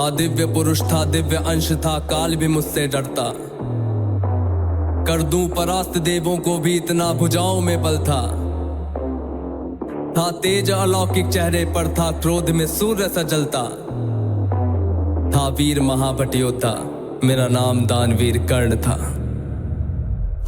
हाँ दिव्य पुरुष था, दिव्य अंश था, काल भी मुझसे डरता। कर दूं परास्त देवों को भी, इतना भुजाओं में बल था। तेज अलौकिक चेहरे पर था, क्रोध में सूर्य सा जलता। था वीर महाभट योद्धा, मेरा नाम दानवीर कर्ण था।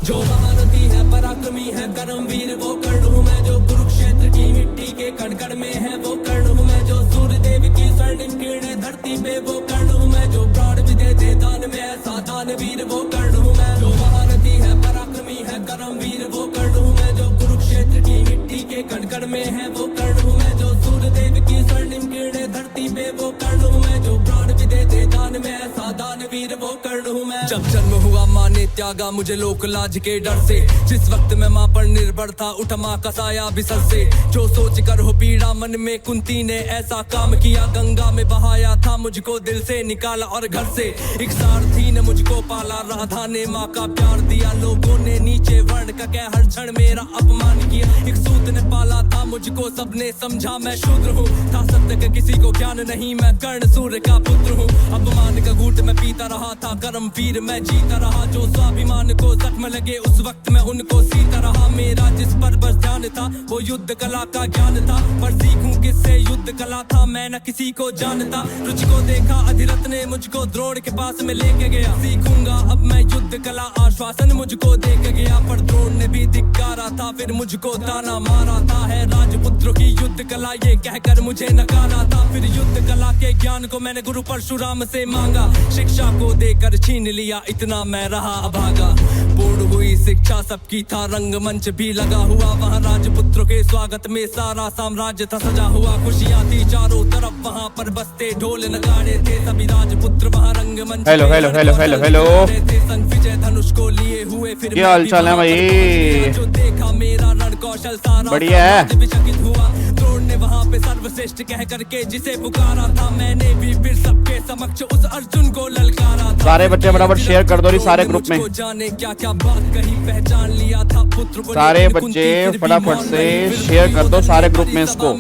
जो महारथी है, पराक्रमी है, कर्मवीर वो कर्ण हूँ मैं। जो कुरुक्षेत्र की मिट्टी के कण कण में है वो कर्ण हूँ मैं। जो सूर्य देव की स्वर्णिम किरणें धरती पे वो कर्ण हूँ मैं। जो प्राण भी दे दे दान में, ऐसा दानवीर वो कर्ण हूँ मैं। जो महारथी है, पराक्रमी है, कर्मवीर वो कर्ण हूँ मैं। जो कुरुक्षेत्र की मिट्टी के कण कण में है वो कर्ण हूँ मैं। जो सूर्य देव की स्वर्णिम किरणें धरती पे वो कर्ण हूँ मैं। जो प्राण भी दे दे दान में, ऐसा दानवीर वो कर्ण हूँ मैं। जब जन्म हुआ माँ ने त्यागा मुझे लोक लाज के डर से। जिस वक्त मैं माँ पर निर्भर था, उठ माँ का साया बिसर से। जो सोच कर हो पीड़ा मन में, कुंती ने ऐसा काम किया। गंगा में बहाया था मुझको, दिल से निकाला और घर से। एक सारथी ने मुझको पाला, राधा ने माँ का प्यार दिया। लोगों ने नीचे वर्ण का कह हर क्षण मेरा अपमान किया। एक सूत ने पाला था मुझको, सबने समझा मैं शूद्र हूँ। था सत्य का किसी को ज्ञान नहीं, मैं कर्ण सूर्य का पुत्र हूँ। अपमान का घूंट मैं पीता रहा था, कर्मवीर मैं जीता रहा। जो स्वाभिमान को जख्म लगे उस वक्त मैं उनको सीता रहा। मेरा जिस पर बस ध्यान था वो युद्ध कला का ज्ञान था। पर सीखूं किससे युद्ध कला था, मैं न किसी को जानता। रुचि को देखा अधिरथ ने मुझको द्रोण के पास में लेके गया। सीखूंगा अब मैं युद्ध कला, आश्वासन मुझको दे के गया। पर द्रोण ने भी धिक्कारा था, फिर मुझको ताना मारा था। है राजपुत्रों की युद्ध कला ये कहकर मुझे नकारा था। फिर युद्ध कला के ज्ञान को मैंने गुरु परशुराम से मांगा। शिक्षा को देकर छीन लिया, इतना मैं रहा अभागा। पूर्ण हुई शिक्षा सबकी, था रंगमंच भी लगा हुआ। वहाँ राजपुत्रों के स्वागत में सारा साम्राज्य था सजा हुआ। खुशियाँ थी चारों तरफ, वहाँ पर बजते ढोल नगाड़े थे। सभी राजपुत्र वहाँ रंगमंच hello hello hello hello hello संग विजय धनुष को लिए हुए। फिर क्या हाल चाल है भाई? जो देखा मेरा रण कौशल सारा बढ़िया है। विचकित हुआ। द्रोण ने वहाँ पे सर्वश्रेष्ठ कह करके जिसे पुकारा था, मैंने भी फिर सबके समक्ष उस अर्जुन को ललकारा था। सारे बच्चे बराबर शेयर कर दो सारे ग्रुप में। जाने क्या क्या बात कही, पहचान लिया था पुत्र को। सारे बच्चे फटाफट से शेयर कर दो सारे ग्रुप में इसको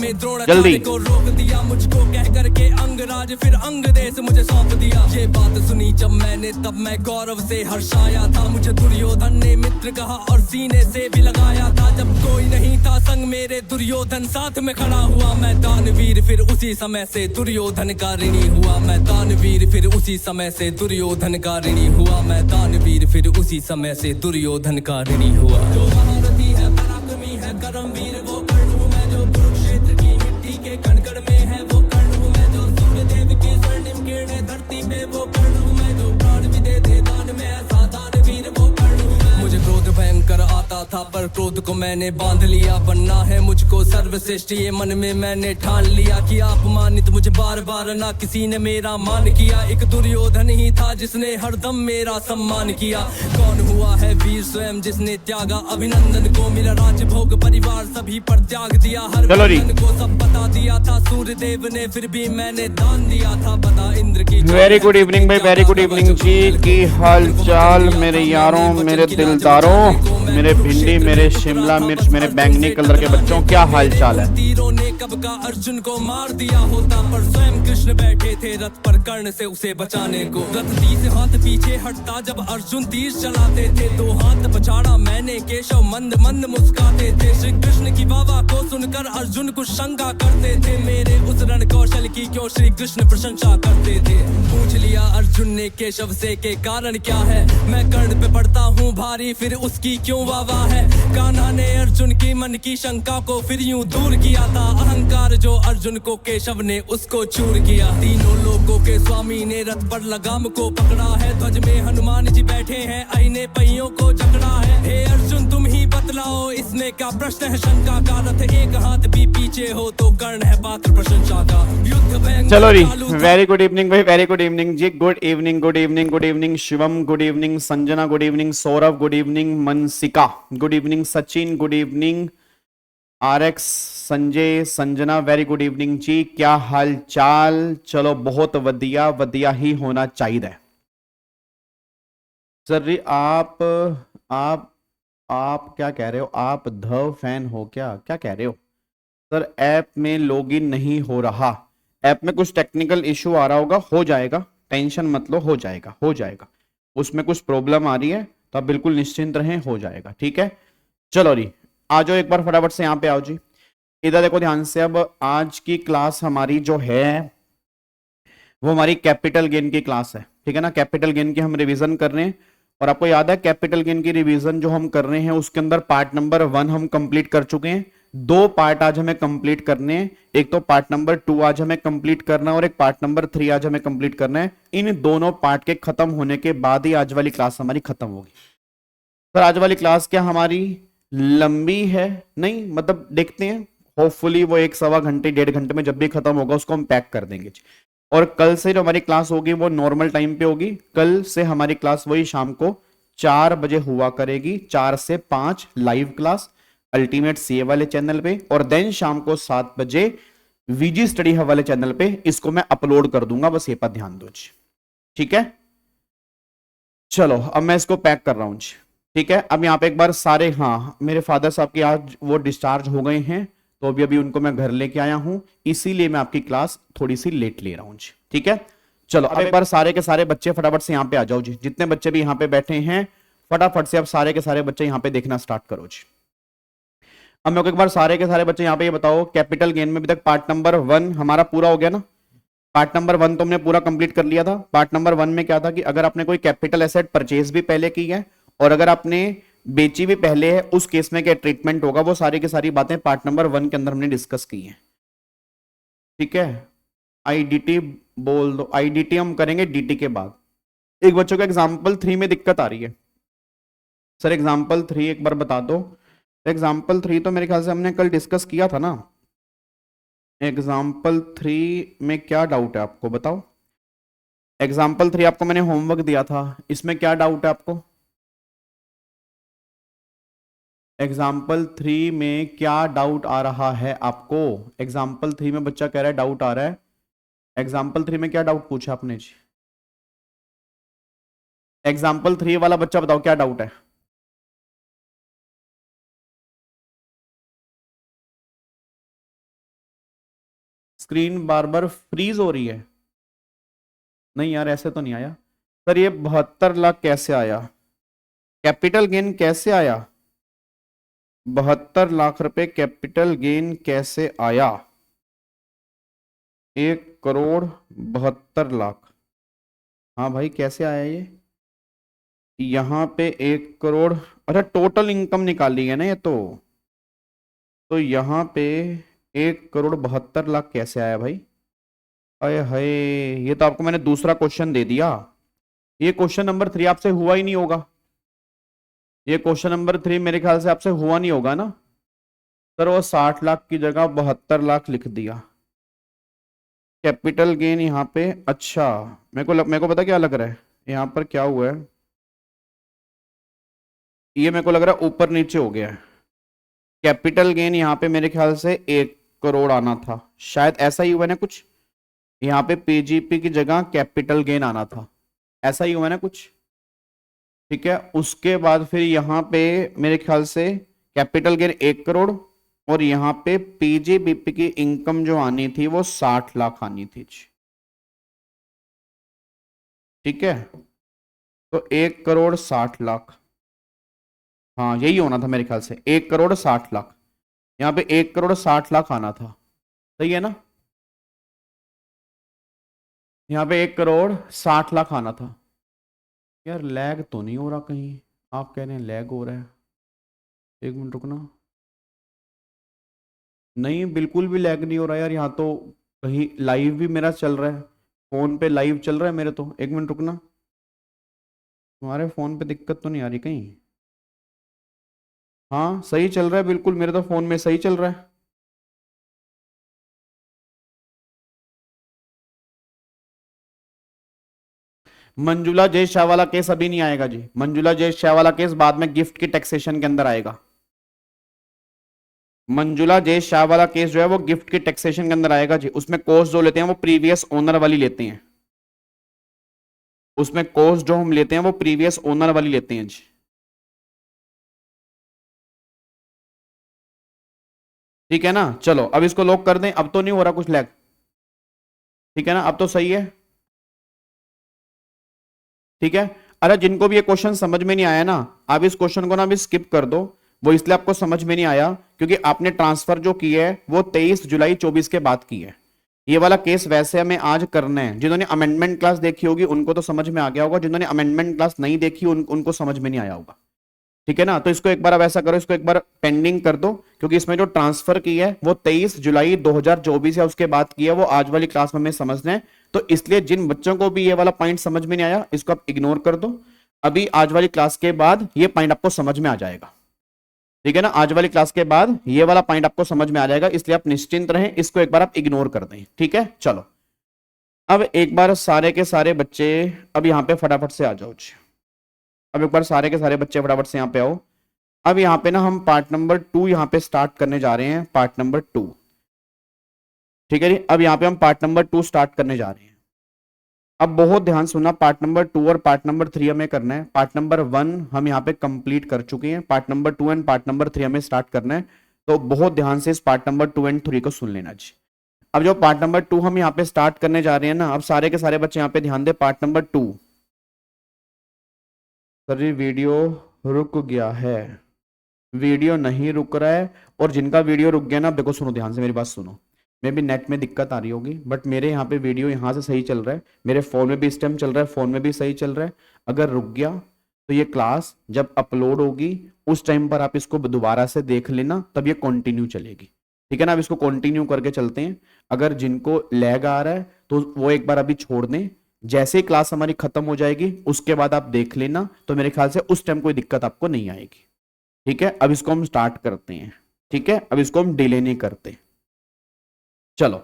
जल्दी। को रोक दिया मुझको कह करके अंगराज, फिर अंग देश मुझे सौंप दिया। ये बात सुनी जब मैंने तब मैं गौरव से हर्षाया था। मुझे दुर्योधन ने मित्र कहा और सीने से भी लगाया था। जब कोई नहीं था संग मेरे, दुर्योधन साथ में खड़ा हुआ। मैं दानवीर फिर उसी समय से दुर्योधन का ऋणी हुआ। मैं दानवीर फिर उसी समय से दुर्योधन का ऋणी हुआ। मैं दानवीर फिर उसी समय से दुर्योधन का ऋणी हुआ। जो महारथी है, पराक्रमी है, कर्मवीर वो कर्ण हूँ मैं। जो कुरुक्षेत्र की मिट्टी के कण कण में है वो कर्ण हूँ मैं। जो सूर्य देव की स्वर्णिम किरणें धरती पे वो कर्ण हूँ मैं। जो प्राण भी दे दे दान में, ऐसा दानवीर वो कर्ण हूँ मैं। मुझे क्रोध भयंकर आता था, पर क्रोध को मैंने बांध लिया। बनना है मुझको सर्वश्रेष्ठ, ये मन में मैंने ठान लिया। कि अपमानित मुझे बार बार ना किसी ने मेरा मान किया। एक दुर्योधन ही था जिसने हरदम मेरा सम्मान किया। कौन हुआ है वीर स्वयं जिसने त्यागा अभिनंदन को। मेरा राजभोग परिवार सभी पर त्याग दिया। हर बंधन को सब बता दिया था सूर्य देव ने, फिर भी मैंने दान दिया था। बता इंद्र की। वेरी गुड इवनिंग भाई, वेरी गुड इवनिंग जी। की हाल चाल मेरे यारों, मेरे दिलदारों, मेरे भिंडी, मेरे शिमला मिर्च, मेरे बैंगनी कलर के बच्चों, क्या हाल चाल है? तीरों ने कब का अर्जुन को मार दिया होता, पर स्वयं कृष्ण बैठे थे रथ पर कर्ण से उसे बचाने को। रथ 30 हाथ पीछे हटता जब अर्जुन तीर चलाते थे। 2 हाथ पछाड़ा मैंने, केशव मंद मंद मुस्काते थे। श्री कृष्ण की वावा को सुनकर अर्जुन कुछ शंका करते थे। मेरे उस रण कौशल की क्यों श्री कृष्ण प्रशंसा करते थे। पूछ लिया अर्जुन ने केशव से के कारण क्या है। मैं कर्ण पे पड़ता हूँ भारी, फिर उसकी क्यों वावा है। कान्हा ने अर्जुन की मन की शंका को फिर यूं दूर किया था। अहंकार जो अर्जुन को केशव ने उसको चूर किया। तीनों लोगों के स्वामी ने रथ पर लगाम को पकड़ा है। ध्वज में हनुमान जी बैठे हैं, आईने पहियों को जकड़ा है। हे अर्जुन तुम ही बतलाओ इसमें क्या प्रश्न है शंका का। रथ एक हाथ भी पीछे हो तो कर्ण है पात्र प्रशंसा का। युद्ध भयंकर। चलो री, वेरी गुड इवनिंग भाई, वेरी गुड इवनिंग जी। Good evening, good evening, good evening Shivam, good evening Sanjana, good evening Saurabh, good evening Mansika, good evening Sachin, good evening RX, Sanjay, Sanjana, very good evening जी। क्या हाल चाल? चलो बहुत वधिया वधिया ही होना चाहिए। सर जी आप क्या कह रहे हो? आप ध फैन हो क्या? क्या कह रहे हो सर? ऐप में लॉगिन नहीं हो रहा, ऐप में कुछ टेक्निकल इशू आ रहा होगा, हो जाएगा, टेंशन मत लो, हो जाएगा हो जाएगा। उसमें कुछ प्रॉब्लम आ रही है तो आप बिल्कुल निश्चिंत रहें, हो जाएगा, ठीक है। चलो जी, आ जाओ एक बार फटाफट से यहाँ पे आओ जी। इधर देखो ध्यान से, अब आज की क्लास हमारी जो है वो हमारी कैपिटल गेन की क्लास है, ठीक है ना। कैपिटल गेन की हम रिवीजन कर रहे हैं, और आपको याद है कैपिटल गेन की रिवीजन जो हम कर रहे हैं उसके अंदर पार्ट नंबर 1 हम कंप्लीट कर चुके हैं। दो पार्ट आज हमें कंप्लीट करने हैं, एक तो पार्ट नंबर 2 आज हमें कंप्लीट करना है और एक पार्ट नंबर 3 आज हमें कंप्लीट करना है। इन दोनों पार्ट के खत्म होने के बाद ही आज वाली क्लास हमारी खत्म होगी। सर आज वाली क्लास क्या हमारी लंबी है? नहीं, मतलब देखते हैं, होपफुली वो 1 सवा घंटे 1.5 घंटे में जब भी खत्म होगा उसको हम पैक कर देंगे। और कल से जो हमारी क्लास होगी वो नॉर्मल टाइम पे होगी। कल से हमारी क्लास वही शाम को 4 बजे हुआ करेगी, 4 से 5 लाइव क्लास अल्टीमेट सीए वाले चैनल पे, और देन शाम को 7 बजे वीजी स्टडी हब वाले चैनल पे इसको मैं अपलोड कर दूंगा, बस ये पर ध्यान दो जी, ठीक है। चलो अब मैं इसको पैक कर रहा हूं जी, ठीक है। अब यहाँ पे एक बार सारे, हाँ मेरे फादर साहब की आज वो डिस्चार्ज हो गए हैं, तो अभी अभी उनको मैं घर लेके आया हूं, इसीलिए मैं आपकी क्लास थोड़ी सी लेट ले रहा हूं जी, ठीक है। चलो अब एक बार सारे के सारे बच्चे फटाफट से यहाँ पे आ जाओ जी, जितने बच्चे भी यहाँ पे बैठे हैं फटाफट से अब सारे के सारे बच्चे यहाँ पे देखना स्टार्ट करो जी। अब मेरे को एक बार सारे के सारे बच्चे यहाँ पे ये बताओ, कैपिटल गेन में अभी तक पार्ट नंबर 1 हमारा पूरा हो गया ना। पार्ट नंबर 1 तो हमने पूरा कंप्लीट कर लिया था। पार्ट नंबर 1 में क्या था कि अगर आपने कोई कैपिटल एसेट परचेज भी पहले की है और अगर आपने बेची भी पहले है, उस केस में क्या ट्रीटमेंट होगा, वो सारी की सारी बातें पार्ट नंबर 1 के अंदर हमने डिस्कस की है, ठीक है। आईडीटी बोल दो, आईडीटी हम करेंगे डीटी के बाद। एक बच्चों को एग्जाम्पल 3 में दिक्कत आ रही है, सर एग्जाम्पल 3 एक बार बता दो। एग्जाम्पल 3 तो मेरे ख्याल से हमने कल डिस्कस किया था ना। एग्जाम्पल 3 में क्या डाउट है आपको, बताओ। एग्जाम्पल 3 आपको मैंने होमवर्क दिया था, इसमें क्या डाउट है आपको? एग्जाम्पल 3 में क्या डाउट आ रहा है आपको? एग्जाम्पल 3 में बच्चा कह रहा है डाउट आ रहा है। एग्जाम्पल 3 में क्या डाउट पूछा आपने जी? एग्जाम्पल 3 वाला बच्चा बताओ क्या डाउट है? स्क्रीन बार बार फ्रीज हो रही है। नहीं यार ऐसे तो नहीं आया। सर ये 72 लाख कैसे आया? कैपिटल गेन कैसे आया? 72 लाख रुपए कैपिटल गेन कैसे आया? 1 करोड़ 72 लाख। हाँ भाई कैसे आया ये? यहाँ पे 1 करोड़, अच्छा टोटल इनकम निकाली है ना ये तो यहाँ पे 1 करोड़ 72 लाख कैसे आया भाई? अरे हाय, ये तो आपको मैंने दूसरा क्वेश्चन दे दिया। ये क्वेश्चन नंबर 3 आपसे हुआ ही नहीं होगा। ये क्वेश्चन नंबर 3 मेरे ख्याल से आपसे हुआ नहीं होगा ना। सर वो 60 लाख की जगह 72 लाख लिख दिया कैपिटल गेन यहाँ पे। अच्छा मेरे को पता क्या लग रहा है, यहाँ पर क्या हुआ है, ये मेरे को लग रहा है ऊपर नीचे हो गया है। कैपिटल गेन यहाँ पे मेरे ख्याल से 1 करोड़ आना था, शायद ऐसा ही हुआ ना कुछ। यहाँ पे पीजीपी की जगह कैपिटल गेन आना था, ऐसा ही हुआ ना कुछ, ठीक है। उसके बाद फिर यहाँ पे मेरे ख्याल से कैपिटल गेन 1 करोड़, और यहाँ पे पीजीबीपी की इनकम जो आनी थी वो 60 लाख आनी थी, ठीक है। तो 1 करोड़ 60 लाख, हाँ यही होना था मेरे ख्याल से, 1 करोड़ 60 लाख। यहाँ पे 1 करोड़ 60 लाख आना था, सही है ना। यहाँ पे 1 करोड़ 60 लाख आना था। यार लैग तो नहीं हो रहा कहीं? आप कह रहे हैं लैग हो रहा है, एक मिनट रुकना। नहीं बिल्कुल भी लैग नहीं हो रहा यार, यहाँ तो कहीं लाइव भी मेरा चल रहा है, फोन पे लाइव चल रहा है मेरे तो। एक मिनट रुकना, तुम्हारे फोन पे दिक्कत तो नहीं आ रही कहीं? हाँ सही चल रहा है बिल्कुल, मेरे तो फोन में सही चल रहा है। मंजुला जय शाह वाला केस अभी नहीं आएगा जी, मंजुला जय शाह वाला केस बाद में गिफ्ट की टैक्सेशन के अंदर आएगा। मंजुला जय शाह वाला केस जो है वो गिफ्ट की टैक्सेशन के अंदर आएगा जी। उसमें कॉस्ट जो लेते हैं वो प्रीवियस ओनर वाली लेते हैं, उसमें कॉस्ट जो हम लेते हैं वो प्रीवियस ओनर वाली लेते हैं जी, ठीक है ना। चलो अब इसको लॉक कर दें, अब तो नहीं हो रहा कुछ लैग। ठीक है ना, अब तो सही है, ठीक है। अरे जिनको भी ये क्वेश्चन समझ में नहीं आया ना, आप इस क्वेश्चन को ना अभी स्किप कर दो। वो इसलिए आपको समझ में नहीं आया क्योंकि आपने ट्रांसफर जो की है वो 23 जुलाई 24 के बाद की है। ये वाला केस वैसे हमें आज करना है। जिन्होंने अमेंडमेंट क्लास देखी होगी उनको तो समझ में आ गया होगा, जिन्होंने अमेंडमेंट क्लास नहीं देखी उनको समझ में नहीं आया होगा, ठीक है ना। तो इसको एक बार अब ऐसा करो, इसको एक बार पेंडिंग कर दो, क्योंकि इसमें जो ट्रांसफर की है वो 23 जुलाई 2024 या उसके बाद की है, वो आज वाली क्लास में हमें समझना है। तो इसलिए जिन बच्चों को भी ये वाला पॉइंट समझ में नहीं आया इसको आप इग्नोर कर दो। अभी आज वाली क्लास के बाद ये पॉइंट आपको समझ में आ जाएगा, ठीक है ना। आज वाली क्लास के बाद ये वाला पॉइंट आपको समझ में आ जाएगा, इसलिए आप निश्चिंत रहें, इसको एक बार आप इग्नोर कर दें, ठीक है। चलो अब एक बार सारे के सारे बच्चे अब यहाँ पे फटाफट से आ जाओ जी। अब एक बार सारे के सारे बच्चे फटाफट से यहाँ पे आओ। अब यहाँ पे ना हम पार्ट नंबर 2 यहाँ पे स्टार्ट करने जा रहे हैं, पार्ट नंबर 2, ठीक है जी। अब यहाँ पे हम पार्ट नंबर 2 स्टार्ट करने जा रहे हैं। अब बहुत ध्यान सुनना, पार्ट नंबर 2 और पार्ट नंबर 3 हमें करना है। पार्ट नंबर 1 हम यहाँ पे कंप्लीट कर चुके हैं, part number 2 and part number 3 हमें स्टार्ट करना है। तो बहुत ध्यान से इस पार्ट नंबर 2 एंड 3 को सुन लेना जी। अब जो पार्ट नंबर 2 हम यहाँ पे स्टार्ट करने जा रहे हैं ना, अब सारे के सारे बच्चे यहाँ पे ध्यान दे। पार्ट नंबर 2, सर जी वीडियो रुक गया है, वीडियो नहीं रुक रहा है। और जिनका वीडियो रुक गया ना, अब देखो सुनो ध्यान से मेरी बात सुनो। मे भी नेट में दिक्कत आ रही होगी बट मेरे यहाँ पे वीडियो यहाँ से सही चल रहा है, मेरे फोन में भी इस टाइम चल रहा है, फोन में भी सही चल रहा है। अगर रुक गया तो ये क्लास जब अपलोड होगी उस टाइम पर आप इसको दोबारा से देख लेना, तब ये कंटिन्यू चलेगी, ठीक है ना। अब इसको कंटिन्यू करके चलते हैं। अगर जिनको लैग आ रहा है तो वो एक बार अभी छोड़ दें, जैसे ही क्लास हमारी खत्म हो जाएगी उसके बाद आप देख लेना, तो मेरे ख्याल से उस टाइम कोई दिक्कत आपको नहीं आएगी, ठीक है। अब इसको हम स्टार्ट करते हैं, ठीक है। अब इसको हम डिले नहीं करते। चलो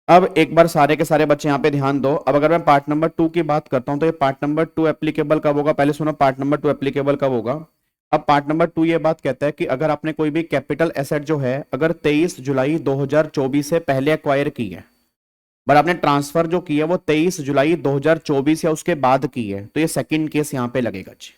अब एक बार सारे के सारे बच्चे यहाँ पे ध्यान दो। अब अगर मैं पार्ट नंबर 2 की बात करता हूं तो ये पार्ट नंबर 2 एप्लीकेबल कब होगा, पहले सुनो पार्ट नंबर 2 एप्लीकेबल कब होगा। अब पार्ट नंबर 2 ये बात कहता है कि अगर आपने कोई भी कैपिटल एसेट जो है अगर 23 जुलाई 2024 से पहले एक्वायर की है, बट आपने ट्रांसफर जो की है वो 23 जुलाई 2024 या उसके बाद की है, तो ये सेकंड केस यहाँ पे लगेगा जी।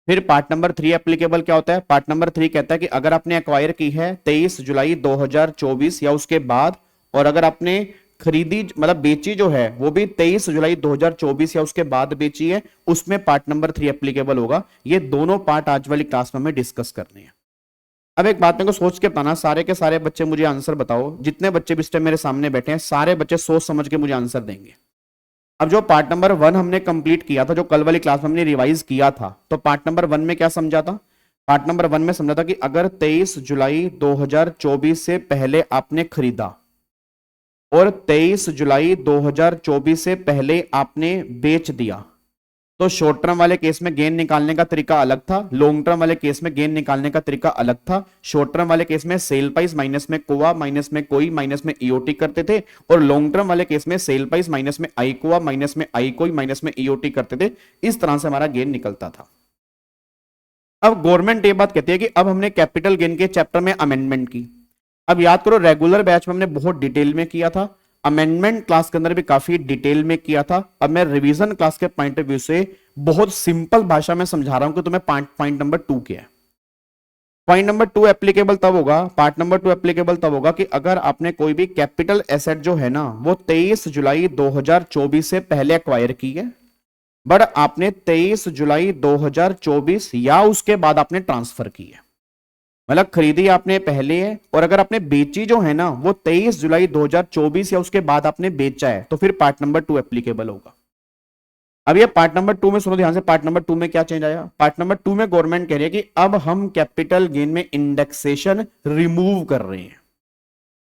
फिर पार्ट नंबर 3 एप्लीकेबल क्या होता है, पार्ट नंबर 3 कहता है कि अगर आपने एक्वायर की है 23 जुलाई 2024 या उसके बाद, और अगर आपने खरीदी मतलब बेची जो है वो भी 23 जुलाई 2024 या उसके बाद बेची है, उसमें पार्ट नंबर 3 एप्लीकेबल होगा। ये दोनों पार्ट आज वाली क्लास में हमें डिस्कस करने हैं। अब एक बात मेरे को सोच के बताना, सारे के सारे बच्चे मुझे आंसर बताओ, जितने बच्चे भी इस टाइम मेरे सामने बैठे हैं सारे बच्चे सोच समझ के मुझे आंसर देंगे। अब जो पार्ट नंबर 1 हमने कंप्लीट किया था, जो कल वाली क्लास में हमने रिवाइज किया था, तो पार्ट नंबर 1 में क्या समझा था, पार्ट नंबर 1 में समझा था कि अगर 23 जुलाई 2024 से पहले आपने खरीदा और 23 जुलाई 2024 से पहले आपने बेच दिया, तो शॉर्ट टर्म वाले केस में गेन निकालने का तरीका अलग था, लॉन्ग टर्म वाले केस में गेन निकालने का तरीका अलग था। शॉर्ट टर्म वाले केस में सेल प्राइस माइनस में कोआ माइनस में कोई माइनस में ईओटी करते थे, और लॉन्ग टर्म वाले केस में सेल प्राइस माइनस में आई कोआ माइनस में आई कोई माइनस में ईओटी करते थे। इस तरह से हमारा गेन निकलता था। अब गवर्नमेंट ये बात कहती है कि अब हमने कैपिटल गेन के चैप्टर में अमेंडमेंट की। अब याद करो रेगुलर बैच में हमने बहुत डिटेल में किया था, अमेंडमेंट क्लास के अंदर भी काफी डिटेल में किया था। अब मैं रिवीजन क्लास के पॉइंट ऑफ व्यू से बहुत सिंपल भाषा में समझा रहा हूं कि तुम्हें पॉइंट नंबर 2 क्या है। पॉइंट नंबर 2 एप्लीकेबल तब होगा, पार्ट नंबर 2 एप्लीकेबल तब होगा कि अगर आपने कोई भी कैपिटल एसेट जो है ना वो 23 जुलाई 2024 से पहले एक्वायर की है, बट आपने 23 जुलाई 2024 या उसके बाद आपने ट्रांसफर की है, मतलब खरीदी आपने पहले है, और अगर आपने बेची जो है ना वो 23 जुलाई 2024 या उसके बाद आपने बेचा है, तो फिर पार्ट नंबर 2 एप्लीकेबल होगा। अब ये पार्ट नंबर 2 में सुनो ध्यान से, पार्ट नंबर 2 में क्या चेंज आया। पार्ट नंबर 2 में गवर्नमेंट कह रही है कि अब हम कैपिटल गेन में इंडेक्सेशन रिमूव कर रहे हैं।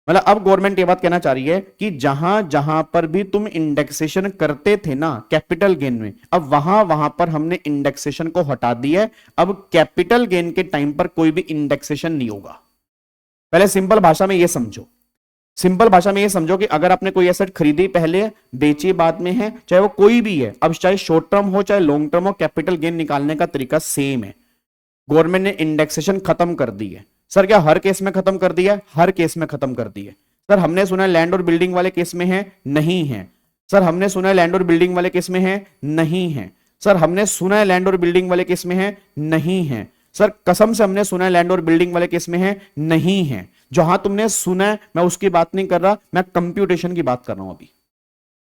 मतलब अब गवर्नमेंट ये बात कहना चाह रही है कि जहां जहां पर भी तुम इंडेक्सेशन करते थे ना कैपिटल गेन में, अब वहां वहां पर हमने इंडेक्सेशन को हटा दिया है। अब कैपिटल गेन के टाइम पर कोई भी इंडेक्सेशन नहीं होगा। पहले सिंपल भाषा में ये समझो, सिंपल भाषा में ये समझो कि अगर आपने कोई एसेट खरीदी पहले है, बेची बाद में है, चाहे वो कोई भी है, अब चाहे शॉर्ट टर्म हो चाहे लॉन्ग टर्म हो, कैपिटल गेन निकालने का तरीका सेम है। गवर्नमेंट ने इंडेक्सेशन खत्म कर दी है। सर क्या हर केस में खत्म कर दिया है? हर केस में खत्म कर दी है। सर हमने सुना है लैंड और बिल्डिंग वाले केस में है, नहीं है। सर हमने सुना है लैंड और बिल्डिंग वाले केस में है, नहीं है। सर हमने सुना है लैंड और बिल्डिंग वाले केस में है, नहीं है। सर कसम से हमने सुना है लैंड और बिल्डिंग वाले केस में है, नहीं है। जहां तुमने सुना है मैं उसकी बात नहीं कर रहा, मैं कंप्यूटेशन की बात कर रहा हूं अभी।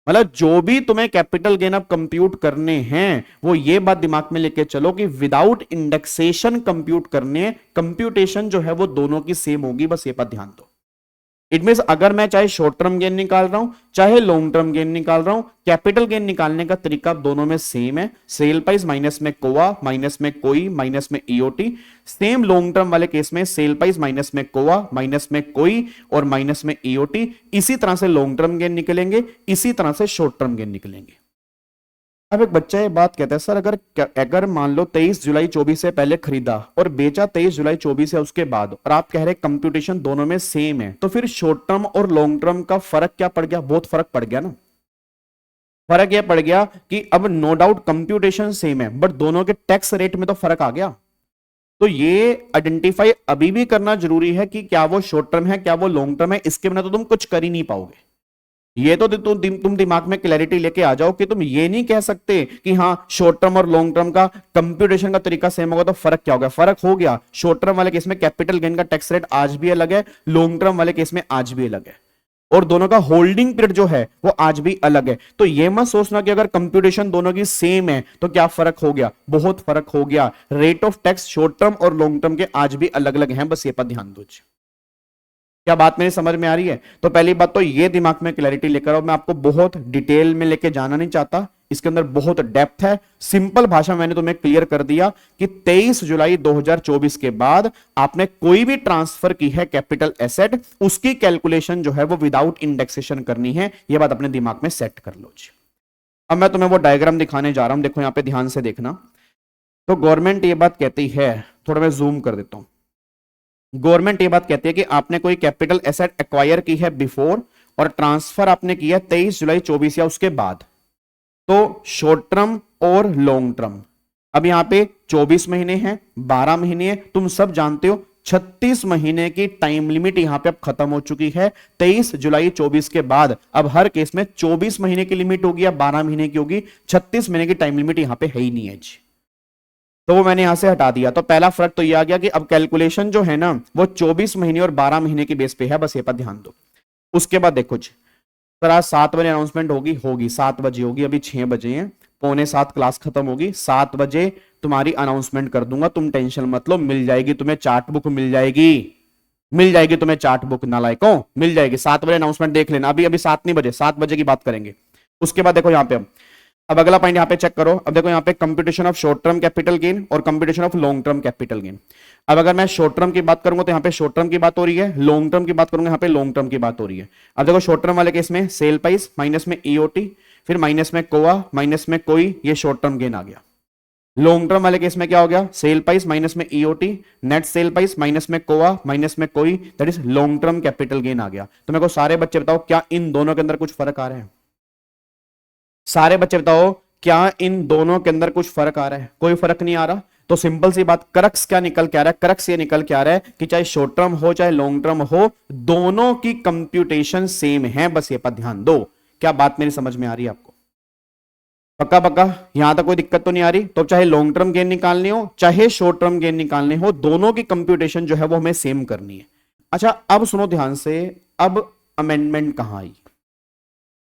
मतलब जो भी तुम्हें कैपिटल गेन अब कंप्यूट करने हैं वो ये बात दिमाग में लेके चलो कि विदाउट इंडेक्सेशन कंप्यूट करने, कंप्यूटेशन जो है वो दोनों की सेम होगी, बस ये बात ध्यान दो। इट मीन अगर मैं चाहे शॉर्ट टर्म गेन निकाल रहा हूं चाहे लॉन्ग टर्म गेन निकाल रहा हूं, कैपिटल गेन निकालने का तरीका दोनों में सेम है। सेल प्राइस माइनस में कोआ माइनस में कोई माइनस में ईओटी। सेम लॉन्ग टर्म वाले केस में सेल प्राइस माइनस में कोआ माइनस में कोई और माइनस में ईओटी। इसी तरह से लॉन्ग टर्म गेन निकलेंगे, इसी तरह से शॉर्ट टर्म गेन निकलेंगे। अब एक बच्चा ये बात कहता है सर अगर मान लो 23 जुलाई 24 से पहले खरीदा और बेचा 23 जुलाई 24 है उसके बाद, और आप कह रहे कंप्यूटेशन दोनों में सेम है, तो फिर शॉर्ट टर्म और लॉन्ग टर्म का फर्क क्या पड़ गया? बहुत फर्क पड़ गया ना। फर्क यह पड़ गया कि अब नो डाउट कंप्यूटेशन सेम है बट दोनों के टैक्स रेट में तो फर्क आ गया। तो ये आइडेंटिफाई अभी भी करना जरूरी है कि क्या वो शॉर्ट टर्म है क्या वो लॉन्ग टर्म है, इसके बिना तो तुम कुछ कर ही नहीं पाओगे। ये तो तुम दिमाग में क्लैरिटी लेके आ जाओ कि तुम ये नहीं कह सकते कि हाँ शॉर्ट टर्म और लॉन्ग टर्म का कंप्यूटेशन का तरीका सेम होगा तो फर्क क्या होगा। फर्क हो गया। शॉर्ट टर्म वाले केस में कैपिटल गेन का टैक्स रेट आज भी अलग है, लॉन्ग टर्म वाले केस में आज भी अलग है, और दोनों का होल्डिंग पीरियड जो है वो आज भी अलग है। तो ये मत सोचना कि अगर कंप्यूटेशन दोनों की सेम है तो क्या फर्क हो गया, बहुत फर्क हो गया। Rate of tax short term और लॉन्ग टर्म के आज भी अलग अलग हैं, बस ये पर ध्यान दो। क्या बात मेरी समझ में आ रही है? तो पहली बात तो ये दिमाग में क्लैरिटी लेकर आओ। मैं आपको बहुत डिटेल में लेके जाना नहीं चाहता, इसके अंदर बहुत डेप्थ है। सिंपल भाषा मैंने तुम्हें क्लियर कर दिया कि 23 जुलाई 2024 के बाद आपने कोई भी ट्रांसफर की है कैपिटल एसेट, उसकी कैलकुलेशन जो है वो विदाउट इंडेक्सेशन करनी है। यह बात अपने दिमाग में सेट कर लो जी। अब मैं तुम्हें वो डायग्राम दिखाने जा रहा हूं, देखो यहां पे ध्यान से देखना। तो गवर्नमेंट ये बात कहती है, थोड़ा मैं जूम कर देता हूं। गवर्नमेंट ये बात कहती है कि आपने कोई कैपिटल एसेट एक्वायर की है बिफोर और ट्रांसफर आपने किया 23 जुलाई 24 या उसके बाद, तो शॉर्ट टर्म और लॉन्ग टर्म। अब यहां पे 24 महीने हैं, 12 महीने हैं, तुम सब जानते हो 36 महीने की टाइम लिमिट यहां पे अब खत्म हो चुकी है 23 जुलाई 24 के बाद। अब हर केस में 24 महीने की लिमिट होगी या 12 महीने की होगी, 36 महीने की टाइम लिमिट यहां पे है ही नहीं है जी। तो वो मैंने यहां से हटा दिया। तो पहला फर्क तो ये आ गया कि अब कैलकुलेशन जो है ना वो 24 महीने और 12 महीने के बेस पे है, बस ये पर ध्यान दो। उसके बाद देखो जी, सर आज 7 बजे अनाउंसमेंट होगी 7 बजे होगी, अभी 6 बजे हैं, 6:45 क्लास खत्म होगी, 7 बजे तुम्हारी अनाउंसमेंट कर दूंगा, तुम टेंशन मत लो, मिल जाएगी तुम्हें चार्ट बुक, मिल जाएगी तुम्हें चार्ट बुक, नालायकों मिल जाएगी। 7 बजे अनाउंसमेंट देख लेना, अभी 7 नहीं बजे, 7 बजे की बात करेंगे। उसके बाद देखो यहां पे अब अगला पॉइंट यहां पे चेक करो। अब देखो यहां पे computation of short term capital gain और computation of long term capital gain. अब अगर मैं शॉर्ट टर्म की बात करूंगा तो यहां पे शॉर्ट टर्म की बात हो रही है, लॉन्ग टर्म की बात करूंगा यहां पे लॉन्ग टर्म की बात हो रही है। अब देखो शॉर्ट टर्म वाले केस में सेल प्राइस माइनस में ईओटी, फिर माइनस में कोआ माइनस में कोई, ये शॉर्ट टर्म गेन आ गया। लॉन्ग टर्म वाले केस में क्या हो गया? सेल प्राइस माइनस में EOT, net sale price minus में कोआ माइनस में कोई, that is long term capital gain आ गया। तो मेरे को सारे बच्चे बताओ क्या इन दोनों के अंदर कुछ फर्क आ रहा है? सारे बच्चे बताओ क्या इन दोनों के अंदर कुछ फर्क आ रहा है? कोई फर्क नहीं आ रहा। तो सिंपल सी बात, करक्स क्या निकल के आ रहा है? करक्स ये निकल के आ रहा है कि चाहे शॉर्ट टर्म हो चाहे लॉन्ग टर्म हो, दोनों की कंप्यूटेशन सेम है, बस ये पर ध्यान दो। क्या बात मेरी समझ में आ रही है आपको? पक्का पक्का, यहां तक कोई दिक्कत तो नहीं आ रही? तो चाहे लॉन्ग टर्म गेन निकालने हो चाहे शॉर्ट टर्म गेन निकालने हो, दोनों की कंप्यूटेशन जो है वो हमें सेम करनी है। अच्छा अब सुनो ध्यान से, अब अमेंडमेंट कहां आई?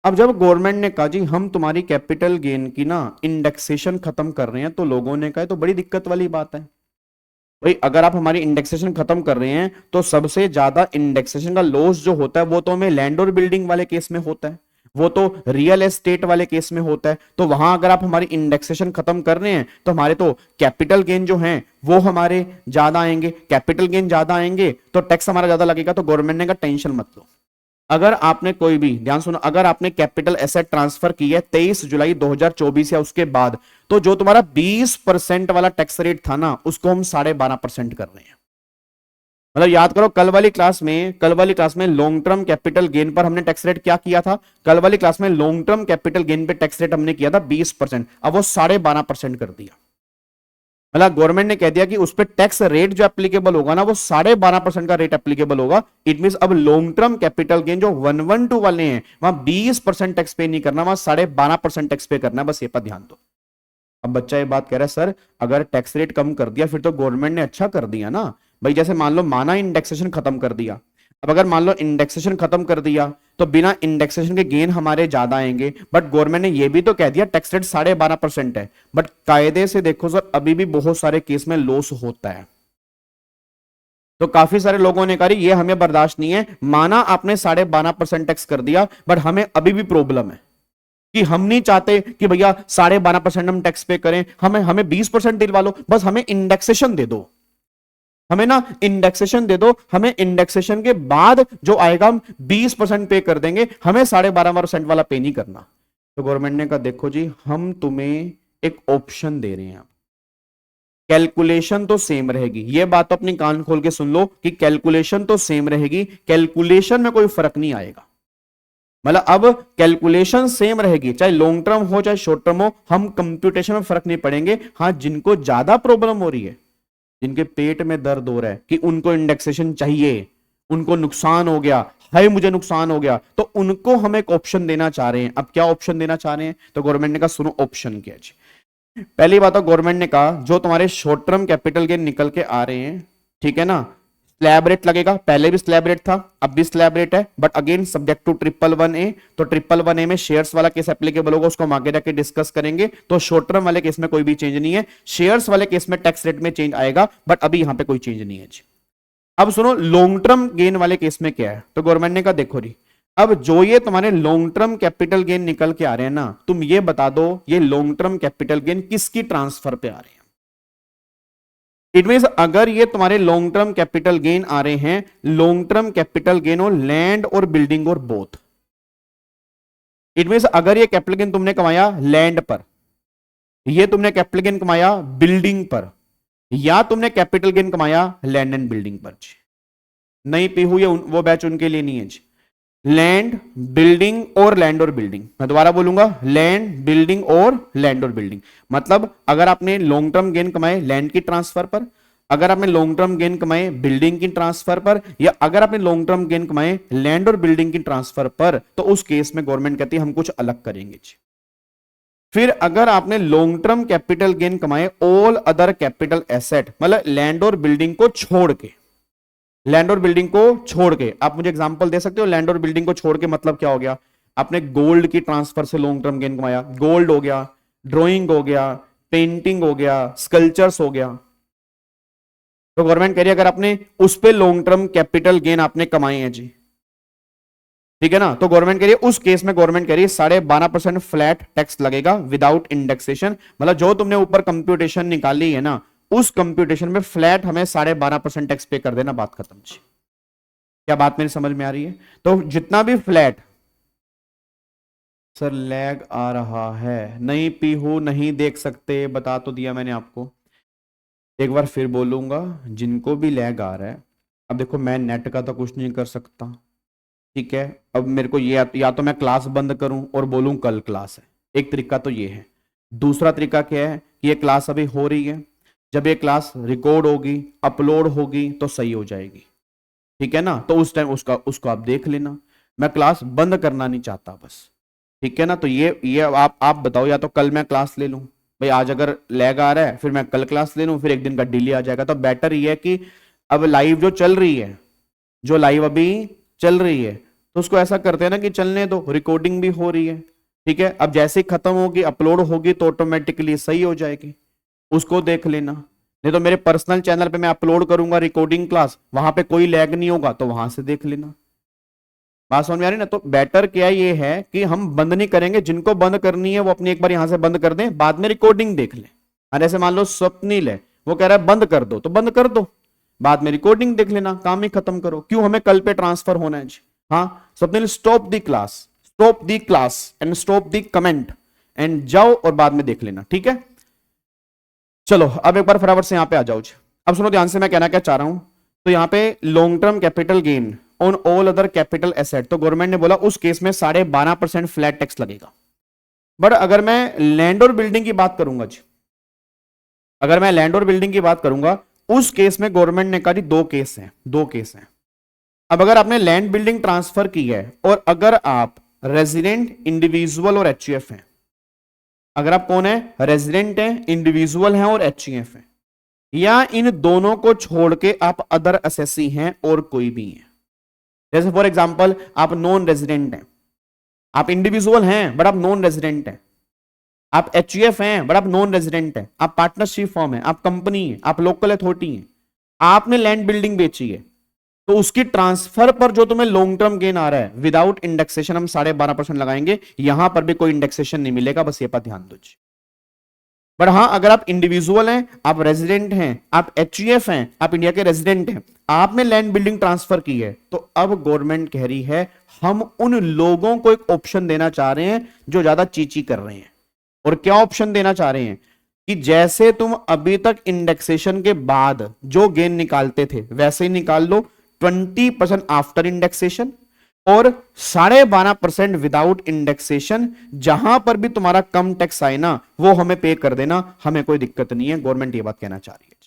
अब जब गवर्नमेंट ने कहा जी हम तुम्हारी कैपिटल गेन की ना इंडेक्सेशन खत्म कर रहे हैं, तो लोगों ने कहा तो बड़ी दिक्कत वाली बात है भाई। अगर आप हमारी इंडेक्सेशन खत्म कर रहे हैं तो सबसे ज्यादा इंडेक्सेशन का लॉस जो होता है वो तो हमें लैंड और बिल्डिंग वाले केस में होता है, वो तो रियल एस्टेट वाले केस में होता है। तो वहां अगर आप हमारी इंडेक्सेशन खत्म कर रहे हैं तो हमारे तो कैपिटल गेन जो है वो हमारे ज्यादा आएंगे, कैपिटल गेन ज्यादा आएंगे तो टैक्स हमारा ज्यादा लगेगा। तो गवर्नमेंट ने कहा टेंशन मत लो, अगर आपने कोई भी, ध्यान सुनो, अगर आपने कैपिटल एसेट ट्रांसफर की है 23 जुलाई 2024 या उसके बाद, तो जो तुम्हारा 20% वाला टैक्स रेट था ना उसको हम 12.5% कर रहे हैं। मतलब याद करो कल वाली क्लास में लॉन्ग टर्म कैपिटल गेन पर हमने टैक्स रेट क्या किया था? कल वाली क्लास में लॉन्ग टर्म कैपिटल गेन पे टैक्स रेट हमने किया था 20%, अब वो 12.5% कर दिया। मतलब गवर्नमेंट ने कह दिया कि उस पर टैक्स रेट जो एप्लीकेबल होगा ना वो 12.5% का रेट एप्लीकेबल होगा। इट मींस अब लॉन्ग टर्म कैपिटल गेन जो 112 वाले हैं वहां 20% टैक्स पे नहीं करना, वहां 12.5% टैक्स पे करना है, बस ये पर ध्यान दो। अब बच्चा ये बात कह रहा है सर अगर टैक्स रेट कम कर दिया फिर तो गवर्नमेंट ने अच्छा कर दिया ना भाई। जैसे मान लो माना इंडेक्सेशन खत्म कर दिया, अब अगर मान लो इंडेक्सेशन खत्म कर दिया तो बिना इंडेक्सेशन के गेन हमारे ज्यादा आएंगे, बट गवर्नमेंट ने ये भी तो कह दिया टैक्स रेट 12.5% है, बट कायदे से देखो सर अभी भी बहुत सारे केस में लॉस होता है। तो काफी सारे लोगों ने कहा ये हमें बर्दाश्त नहीं है, माना आपने 12.5% टैक्स कर दिया बट हमें अभी भी प्रॉब्लम है कि हम नहीं चाहते कि भैया 12.5% हम टैक्स पे करें, हमें 20% दिलवा लो, बस हमें इंडेक्सेशन दे दो, हमें ना इंडेक्सेशन दे दो, हमें इंडेक्सेशन के बाद जो आएगा हम 20% पे कर देंगे, हमें 12.5% वाला पे नहीं करना। तो गवर्नमेंट ने कहा देखो जी हम तुम्हें एक ऑप्शन दे रहे हैं, कैलकुलेशन तो सेम रहेगी, ये बात तो अपनी कान खोल के सुन लो कि कैलकुलेशन तो सेम रहेगी, कैलकुलेशन में कोई फर्क नहीं आएगा। मतलब अब कैलकुलेशन सेम रहेगी चाहे लॉन्ग टर्म हो चाहे शॉर्ट टर्म हो, हम कंप्यूटेशन में फर्क नहीं पड़ेंगे। हाँ जिनको ज्यादा प्रॉब्लम हो रही है, जिनके पेट में दर्द हो रहा है कि उनको इंडेक्सेशन चाहिए, उनको नुकसान हो गया, हाय मुझे नुकसान हो गया, तो उनको हम एक ऑप्शन देना चाह रहे हैं। अब क्या ऑप्शन देना चाह रहे हैं, तो गवर्नमेंट ने कहा सुनो ऑप्शन क्या है। पहली बात तो गवर्नमेंट ने कहा जो तुम्हारे शॉर्ट टर्म कैपिटल गेन निकल के आ रहे हैं, ठीक है ना, स्लैब रेट लगेगा, पहले भी स्लैब रेट था अब भी स्लैब रेट है, but again subject to 111A। तो 111A में शेयर्स वाला केस एप्लीकेबल होगा, उसको हम आगे जाके डिस्कस करेंगे। तो शॉर्ट टर्म वाले केस में कोई भी चेंज नहीं है, शेयर्स वाले केस में टैक्स रेट में चेंज आएगा, बट अभी यहां पे कोई चेंज नहीं है जी। अब सुनो लॉन्ग टर्म गेन वाले केस में क्या है, तो गवर्नमेंट ने कहा देखो जी अब जो ये तुम्हारे लॉन्ग टर्म कैपिटल गेन निकल के आ रहे हैं ना, तुम ये बता दो ये लॉन्ग टर्म कैपिटल गेन किसकी ट्रांसफर पे आ रहे हैं। इट मींस अगर ये तुम्हारे लॉन्ग टर्म कैपिटल गेन आ रहे हैं, लॉन्ग टर्म कैपिटल गेन हो लैंड और बिल्डिंग और बोथ। इट मींस अगर ये कैपिटल गेन तुमने कमाया लैंड पर, ये तुमने कैपिटल गेन कमाया बिल्डिंग पर, या तुमने कैपिटल गेन कमाया लैंड एंड बिल्डिंग पर। नहीं पीहू ये वो बैच उनके लिए नहीं है जी। लैंड बिल्डिंग और लैंड और बिल्डिंग, मैं दोबारा बोलूंगा लैंड बिल्डिंग और लैंड और बिल्डिंग। मतलब अगर आपने लॉन्ग टर्म गेन कमाए लैंड की ट्रांसफर पर, अगर आपने लॉन्ग टर्म गेन कमाए बिल्डिंग की ट्रांसफर पर, या अगर आपने लॉन्ग टर्म गेन कमाए लैंड और बिल्डिंग की ट्रांसफर पर, तो उस केस में गवर्नमेंट कहती है हम कुछ अलग करेंगे जी। फिर अगर आपने लॉन्ग टर्म कैपिटल गेन कमाए ऑल अदर कैपिटल एसेट, मतलब लैंड और बिल्डिंग को छोड़ के, लैंड और बिल्डिंग को छोड़ के, आप मुझे एग्जांपल दे सकते हो लैंड और बिल्डिंग को छोड़ के मतलब क्या हो गया। आपने गोल्ड की ट्रांसफर से लॉन्ग टर्म गेन कमाया, गोल्ड हो गया, ड्राइंग हो गया, पेंटिंग हो गया, स्कल्पचर्स हो गया, तो गवर्नमेंट कह रही है अगर आपने उस पे लॉन्ग टर्म कैपिटल गेन आपने कमाए हैं जी, ठीक है ना, तो गवर्नमेंट कह रही है उस केस में गवर्नमेंट कह रही है 12.5% फ्लैट टैक्स लगेगा विदाउट इंडेक्सेशन। मतलब जो तुमने ऊपर कंप्यूटेशन निकाली है ना, उस कंप्यूटेशन में फ्लैट हमें 12.5% टैक्स पे कर देना, बात खत्म जी। क्या बात मेरी समझ में आ रही है। तो जितना भी फ्लैट, सर लैग आ रहा है, नहीं पीहू नहीं देख सकते, बता तो दिया मैंने आपको, एक बार फिर बोलूंगा जिनको भी लैग आ रहा है। अब देखो मैं नेट का तो कुछ नहीं कर सकता, ठीक है, अब मेरे को ये या तो मैं क्लास बंद करूं और बोलूं कल क्लास है, एक तरीका तो ये है। दूसरा तरीका क्या है कि ये क्लास अभी हो रही है, जब ये क्लास रिकॉर्ड होगी अपलोड होगी तो सही हो जाएगी, ठीक है ना, तो उस टाइम उसको आप देख लेना। मैं क्लास बंद करना नहीं चाहता बस, ठीक है ना। तो ये आप बताओ या तो कल मैं क्लास ले लूं, भाई आज अगर लैग आ रहा है फिर मैं कल क्लास ले लूं, फिर एक दिन का डिले आ जाएगा। तो बेटर ये है कि अब लाइव जो चल रही है, जो लाइव अभी चल रही है, तो उसको ऐसा करते हैं ना कि चलने दो, रिकॉर्डिंग भी हो रही है, ठीक है। अब जैसे ही खत्म होगी अपलोड होगी तो ऑटोमेटिकली सही हो जाएगी, उसको देख लेना। नहीं तो मेरे पर्सनल चैनल पे मैं अपलोड करूंगा रिकॉर्डिंग क्लास, वहां पे कोई लैग नहीं होगा तो वहां से देख लेना। बात समझ में आ रही ना। तो बेटर क्या ये है कि हम बंद नहीं करेंगे, जिनको बंद करनी है वो अपनी एक बार यहां से बंद कर दें, बाद में रिकॉर्डिंग देख लें। अरे ऐसे मान लो स्वप्निल है, वो कह रहा है बंद कर दो तो बंद कर दो, बाद में रिकॉर्डिंग देख लेना, काम ही खत्म करो। क्यों हमें कल पे ट्रांसफर होना है जी। हाँ Swapnil stop the class and stop the comment and जाओ और बाद में देख लेना, ठीक है। चलो अब एक बार फटाफट से यहां पे आ जाओ जी। अब सुनो ध्यान से मैं कहना क्या चाह रहा हूं। तो यहां पे long term capital gain on all other capital asset, तो गवर्नमेंट ने बोला उस केस में 12.5% फ्लैट टैक्स लगेगा। बट अगर मैं लैंड और बिल्डिंग की बात करूंगा जी, अगर मैं लैंड और बिल्डिंग की बात करूंगा उस केस में गवर्नमेंट ने कहा जी दो केस हैं। अब अगर आपने लैंड बिल्डिंग ट्रांसफर की है और अगर आप रेजिडेंट इंडिविजुअल और एचयूएफ हैं, अगर आप कौन है, रेजिडेंट है, इंडिविजुअल हैं और एचईएफ है, या इन दोनों को छोड़ के आप अदर असेसी हैं और कोई भी है। जैसे फॉर एग्जांपल आप नॉन रेजिडेंट हैं, आप इंडिविजुअल हैं बट आप नॉन रेजिडेंट हैं, आप एचईएफ हैं बट आप नॉन रेजिडेंट हैं, आप पार्टनरशिप फॉर्म है, आप कंपनी है, आप लोकल अथॉरिटी है, आपने लैंड बिल्डिंग बेची है, तो उसकी ट्रांसफर पर जो तुम्हें लॉन्ग टर्म गेन आ रहा है विदाउट इंडेक्सेशन हम 12.5% लगाएंगे, यहां पर भी कोई इंडेक्सेशन नहीं मिलेगा, बस ये पर ध्यान दो। बट हां अगर आप इंडिविजुअल हैं, आप रेजिडेंट हैं, आप एचईएफ हैं, आप इंडिया के रेजिडेंट हैं, आपने लैंड बिल्डिंग ट्रांसफर की है, तो अब गवर्नमेंट कह रही है हम उन लोगों को एक ऑप्शन देना चाह रहे हैं जो ज्यादा चीची कर रहे हैं। और क्या ऑप्शन देना चाह रहे हैं कि जैसे तुम अभी तक इंडेक्सेशन के बाद जो गेन निकालते थे वैसे ही निकाल लो, 20% आफ्टर इंडेक्सेशन और 12.5% विदाउट इंडेक्सेशन। जहां पर भी तुम्हारा कम टैक्स आए ना वो हमें पे कर देना, हमें कोई दिक्कत नहीं है। गवर्नमेंट ये बात कहना चाह रही है।